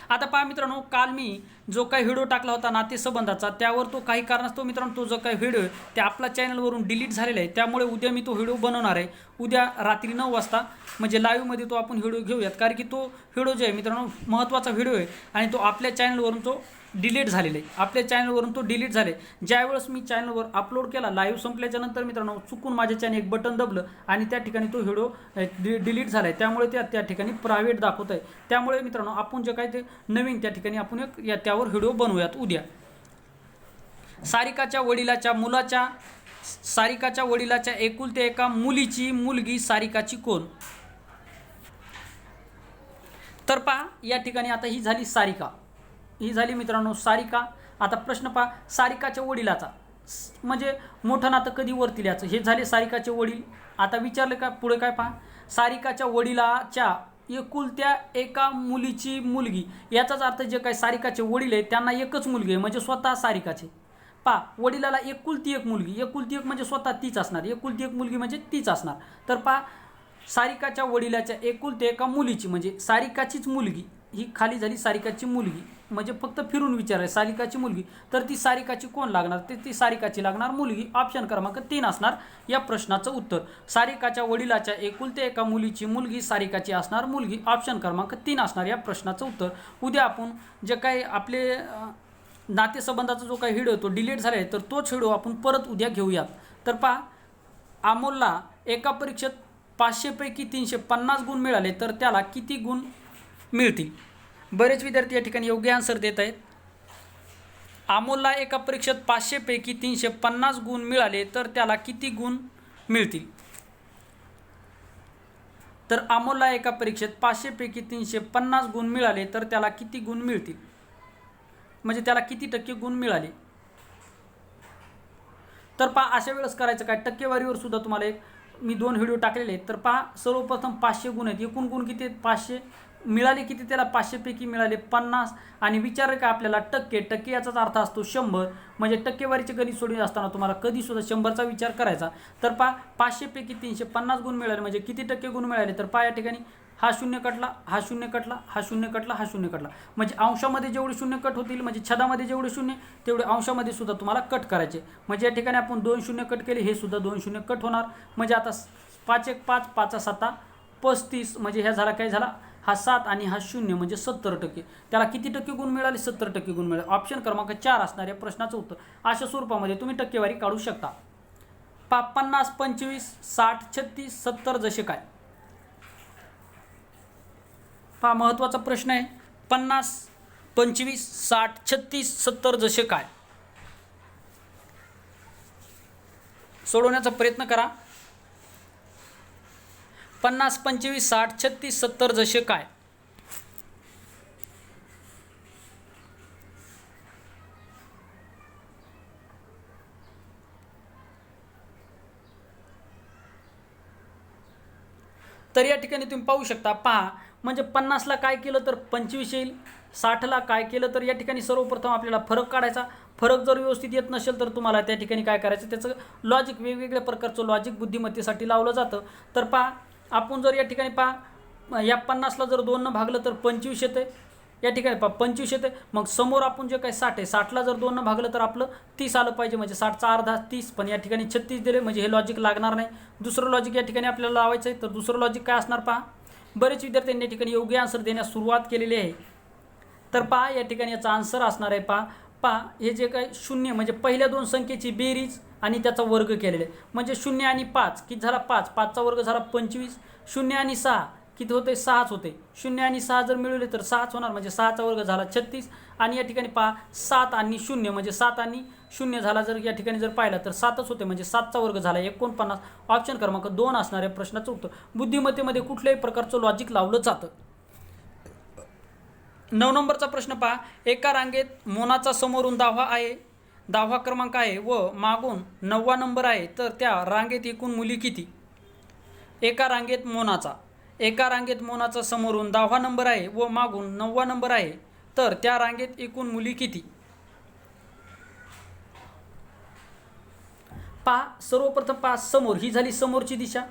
आता पहा मित्रांनो काल मी जो काही व्हिडिओ टाकला होता नातेसंबंधाचा त्यावर तो काही कारणास्तव मित्रांनो तो जो काही व्हिडिओ आहे ते आपल्या चॅनलवरून डिलीट झालेला आहे. त्यामुळे उद्या मी तो व्हिडिओ बनवणार आहे. उद्या रात्री 9 वाजता म्हणजे लाईव्हमध्ये तो आपण व्हिडिओ घेऊयात. कारण की तो व्हिडिओ जो आहे मित्रांनो महत्त्वाचा व्हिडिओ आहे आणि तो आपल्या चॅनलवरून तो डिलीट झालेला आहे. आपल्या चॅनलवरून तो डिलीट झाले. ज्यावेळेस मी चॅनलवर अपलोड केला लाईव्ह संपल्याच्या नंतर मित्रांनो चुकून माझ्या चॅनल एक बटन दबलं आणि त्या ठिकाणी तो व्हिडिओ डिलीट झाला आहे. त्यामुळे त्या ठिकाणी प्रायव्हेट दाखवत आहे. त्यामुळे मित्रांनो आपण जे काही ते नवीन त्या ठिकाणी आपण त्यावर व्हिडिओ बनवूयात उद्या. सारिकाच्या वडिलाच्या एकुलते एका मुलीची मुलगी सारिकाची कोण. तर पहा या ठिकाणी आता ही झाली सारिका, ही झाली मित्रांनो सारिका. आता प्रश्न पहा सारिकाच्या वडिलाचा म्हणजे मोठं नातं कधी वरतील याचं हे झाले सारिकाचे वडील. आता विचारले का पुढे काय पहा सारिकाच्या वडिलाच्या एकुलत्या एका मुलीची मुलगी. याचाच अर्थ जे काही सारिकाचे वडील आहेत त्यांना एकच मुलगी आहे म्हणजे स्वतः सारिकाचे. पहा वडिलाला एकुलती एक मुलगी, एकुलती एक म्हणजे स्वतः तीच असणार, एकुलती एक मुलगी म्हणजे तीच असणार. तर पहा सारिकाच्या वडिलाच्या एकुलते एका मुलीची म्हणजे सारिकाचीच मुलगी ही खाली झाली सारिकाची मुलगी. म्हणजे फक्त फिरून विचाराय सारिकाची मुलगी तर ती सारिकाची कोण लागणार तर ती सारिकाची लागणार मुलगी. ऑप्शन क्रमांक 3 असणार या प्रश्नाचं उत्तर. सारिकाच्या वडिलाच्या एकुलते एका मुलीची मुलगी सारिकाची असणार मुलगी. ऑप्शन क्रमांक 3 असणार या प्रश्नाचं उत्तर. उद्या आपण जे काही आपले नातेसंबंधाचा जो काही व्हिडिओ तो डिलीट झाला आहे तर तोच व्हिडिओ आपण परत उद्या घेऊयात. तर पहा अमोलला एका परीक्षेत 500 पैकी 350 गुण मिळाले तर त्याला किती गुण मिळतील. बरेच विद्यार्थी या ठिकाणी योग्य आन्सर देत आहेत. अमोलला एका परीक्षेत 500 पैकी 350 गुण मिळाले तर त्याला किती गुण मिळतील. तर अमोलला एका परीक्षेत 500 पैकी 350 गुण मिळाले तर त्याला किती गुण मिळतील म्हणजे त्याला किती टक्के गुण मिळाले. तर पहा अशा वेळेस करायचं काय टक्केवारीवर सुद्धा तुम्हाला एक मी 2 व्हिडिओ टाकलेले आहेत. तर पहा, सर्वप्रथम 500 गुण आहेत. एकूण गुण किती आहेत? 500. मिळाले किती त्याला? 500 पैकी मिळाले 50. आणि विचार का आपल्याला टक्के याचाच अर्थ असतो 100. म्हणजे टक्केवारीचे गणित सोडवत असताना तुम्हाला कधीसुद्धा 100चा विचार करायचा. तर पहा, 500 पैकी 350 गुण मिळाले म्हणजे किती टक्के गुण मिळाले? तर पहा या ठिकाणी हा शून्य कटला, हा शून्य कटला, हा शून्य कटला, हा शून्य कटला. म्हणजे अंशामध्ये जेवढे शून्य कट होतील, म्हणजे छदामध्ये जेवढे शून्य तेवढे अंशामध्ये सुद्धा तुम्हाला कट करायचे. म्हणजे या ठिकाणी आपण 2 शून्य कट केले, हे सुद्धा 2 शून्य कट होणार. म्हणजे आता 5 1 5, 5 7 35. म्हणजे ह्या झाला काय झाला? हा 7 आणि हा 0 म्हणजे 70%. त्याला किती टक्के गुण मिळाले? 70% गुण मिळाले. ऑप्शन क्रमांक 4 असणार या प्रश्नाचं उत्तर. अशा स्वरूपामध्ये तुम्ही टक्केवारी काढू शकता. 50 25 60 36 70 जसे काय? पहा, महत्त्वाचा प्रश्न आहे. 50 25 60 36 70 जसे काय? सोडवण्याचा प्रयत्न करा. 50 25 60 36 70 जसे काय? तर या ठिकाणी तुम्ही पाहू शकता. पहा, म्हणजे 50ला काय केलं तर 25 येईल, 60ला काय केलं तर या ठिकाणी सर्वप्रथम आपल्याला फरक काढायचा. फरक जर व्यवस्थित येत नसेल तर तुम्हाला त्या ठिकाणी काय करायचं? त्याचं लॉजिक, वेगवेगळ्या प्रकारचं लॉजिक बुद्धिमत्तेसाठी लावलं जातं. तर पहा, आपण जर या ठिकाणी पहा, या 50ला जर 2 न भागलं तर 25 येते. या ठिकाणी पहा 25 येते. मग समोर आपण जे काही 60 आहे, 60ला जर 2 न भागलं तर आपलं 30 आलं पाहिजे. म्हणजे 60चा अर्धा 30. पण या ठिकाणी 36 दिले, म्हणजे हे लॉजिक लागणार नाही. दुसरं लॉजिक या ठिकाणी आपल्याला लावायचं आहे. तर दुसरं लॉजिक काय असणार? पहा, बरेच विद्यार्थ्यांनी या ठिकाणी योग्य आन्सर देण्यास सुरुवात केलेली आहे. तर पहा, या ठिकाणी याचा आन्सर असणार आहे. पहा हे जे काही शून्य म्हणजे पहिल्या 2 संख्येची बेरीज आणि त्याचा वर्ग केलेला आहे. म्हणजे 0 आणि 5 किती झाला? 5. 5चा वर्ग झाला 25. 0 आणि 6 किती होते? 6च होते. 0 आणि 6 जर मिळवले तर 6च होणार. म्हणजे 6चा वर्ग झाला 36. आणि या ठिकाणी पहा 7 आणि 0 म्हणजे 7 आणि 0 झाला. जर या ठिकाणी जर पाहिला तर 7च होते. म्हणजे 7चा वर्ग झाला 49. ऑप्शन क्रमांक 2 असणाऱ्या प्रश्नाचं उत्तर. बुद्धिमत्तेमध्ये कुठल्याही प्रकारचं लॉजिक लावलं जातं. 9 नंबरचा प्रश्न पहा. एका रांगेत मोनाचा समोरून 10वा आहे, 10वा क्रमांक आहे व मागून 9वा नंबर आहे. तर त्या रांगेत एकूण मुली किती? एका रांगेत मोनाचा समोरून 10वा नंबर आहे व मागून 9वा नंबर आहे. तर त्या रांगेत एकूण मुली किती? पहा, सर्वप्रथम पहा, समोर ही झाली समोरची दिशा.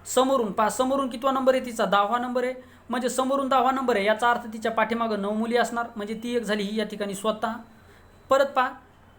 समोरून पहा, समोरून कितवा नंबर आहे तिचा? 10वा नंबर आहे. म्हणजे समोरून 10वा नंबर आहे, याचा अर्थ तिच्या पाठीमागं 9 मुली असणार. म्हणजे ती एक झाली ही या ठिकाणी स्वतः. परत पहा,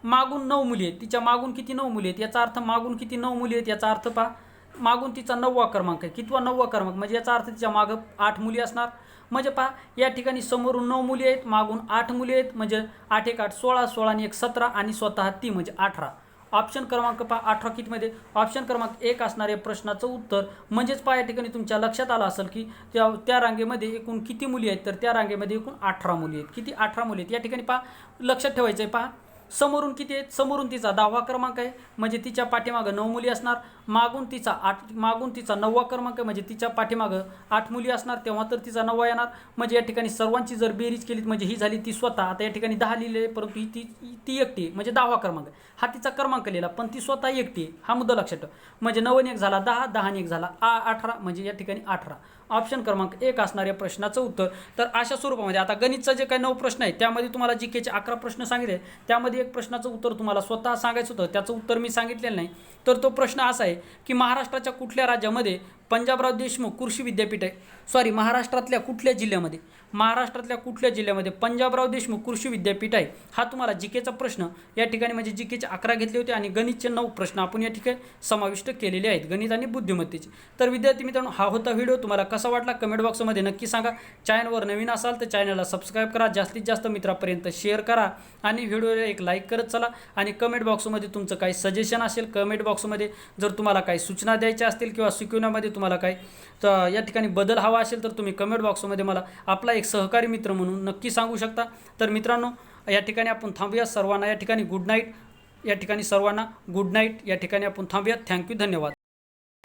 मागून 9 मुली आहेत. तिच्या मागून किती? 9 मुली आहेत. याचा अर्थ मागून किती? 9 मुली आहेत. याचा अर्थ पहा, मागून तिचा 9वा क्रमांक आहे. कितवा? 9वा क्रमांक. म्हणजे याचा अर्थ तिच्या मागं 8 मुली असणार. म्हणजे पहा, या ठिकाणी समोरून 9 मुली आहेत, मागून 8 मुली आहेत. म्हणजे 8 1 8 16, 16 आणि 1 17 आणि स्वतः ती म्हणजे 18. ऑप्शन क्रमांक पहा 18 कितीमध्ये? ऑप्शन क्रमांक 1 असणारे प्रश्नाचं उत्तर. म्हणजेच पहा, या ठिकाणी तुमच्या लक्षात आलं असेल की त्या रांगेमध्ये एकूण किती मुली आहेत? तर त्या रांगेमध्ये एकूण 18 मुली आहेत. किती? 18 मुली आहेत. या ठिकाणी पहा, लक्षात ठेवायचं आहे. पहा, समोरून किती आहेत? समोरून तिचा 10वा क्रमांक आहे, म्हणजे तिच्या पाठीमागं 9 मुली असणार. मागून तिचा 9वा क्रमांक आहे, म्हणजे तिच्या पाठीमागं 8 मुली असणार. तेव्हा तर तिचा 9वा येणार. म्हणजे या ठिकाणी सर्वांची जर बेरीज केली म्हणजे ही झाली ती स्वतः. आता या ठिकाणी 10 लिहिले, परंतु ती एकटी आहे. म्हणजे 10वा क्रमांक आहे. हा तिचा क्रमांक लिहिला, पण ती स्वतः एकटी आहे. हा मुद्दा लक्षात ठेवा. म्हणजे 9 आणि 1 झाला 10, 10 आणि 1 झाला 18. म्हणजे या ठिकाणी 18. ऑप्शन क्रमांक 1 असणाऱ्या प्रश्नाचं उत्तर. तर अशा स्वरूपामध्ये आता गणितचं जे काही 9 प्रश्न आहेत त्यामध्ये तुम्हाला जीकेचे 11 प्रश्न सांगितले. त्यामध्ये एक प्रश्नाचं उत्तर तुम्हाला स्वतः सांगायचं होतं, त्याचं उत्तर मी सांगितलेलं नाही. तर तो प्रश्न असा आहे की महाराष्ट्राच्या कुठल्या राज्यामध्ये पंजाबराव देशमुख कृषी विद्यापीठ आहे? महाराष्ट्रातल्या कुठल्या जिल्ह्यामध्ये पंजाबराव देशमुख कृषी विद्यापीठ आहे? हा तुम्हाला जीकेचा प्रश्न या ठिकाणी, म्हणजे जीकेचे 11 घेतले होते आणि गणितचे 9 प्रश्न आपण या ठिकाणी समाविष्ट केलेले आहेत, गणित आणि बुद्धिमत्तेचे. तर विद्यार्थी मित्रांनो, हा होता व्हिडिओ. तुम्हाला कसा वाटला कमेंट बॉक्समध्ये नक्की सांगा. चॅनलवर नवीन असाल तर चॅनलला सबस्क्राईब करा, जास्तीत जास्त मित्रापर्यंत शेअर करा आणि व्हिडिओला एक लाईक करत चला. आणि कमेंट बॉक्समध्ये तुमचं काही सजेशन असेल, कमेंट बॉक्समध्ये जर तुम्हाला काही सूचना द्यायच्या असतील किंवा शिकवण्यामध्ये तुम्हाला काही तर या ठिकाणी बदल हवा असेल तर तुम्ही कमेंट बॉक्समध्ये मला आपला एक सहकारी मित्र म्हणून नक्की सांगू शकता. तर मित्रांनो, या ठिकाणी आपण थांबूया. सर्वांना या ठिकाणी गुड नाईट. या ठिकाणी आपण थांबूया. थँक्यू, धन्यवाद.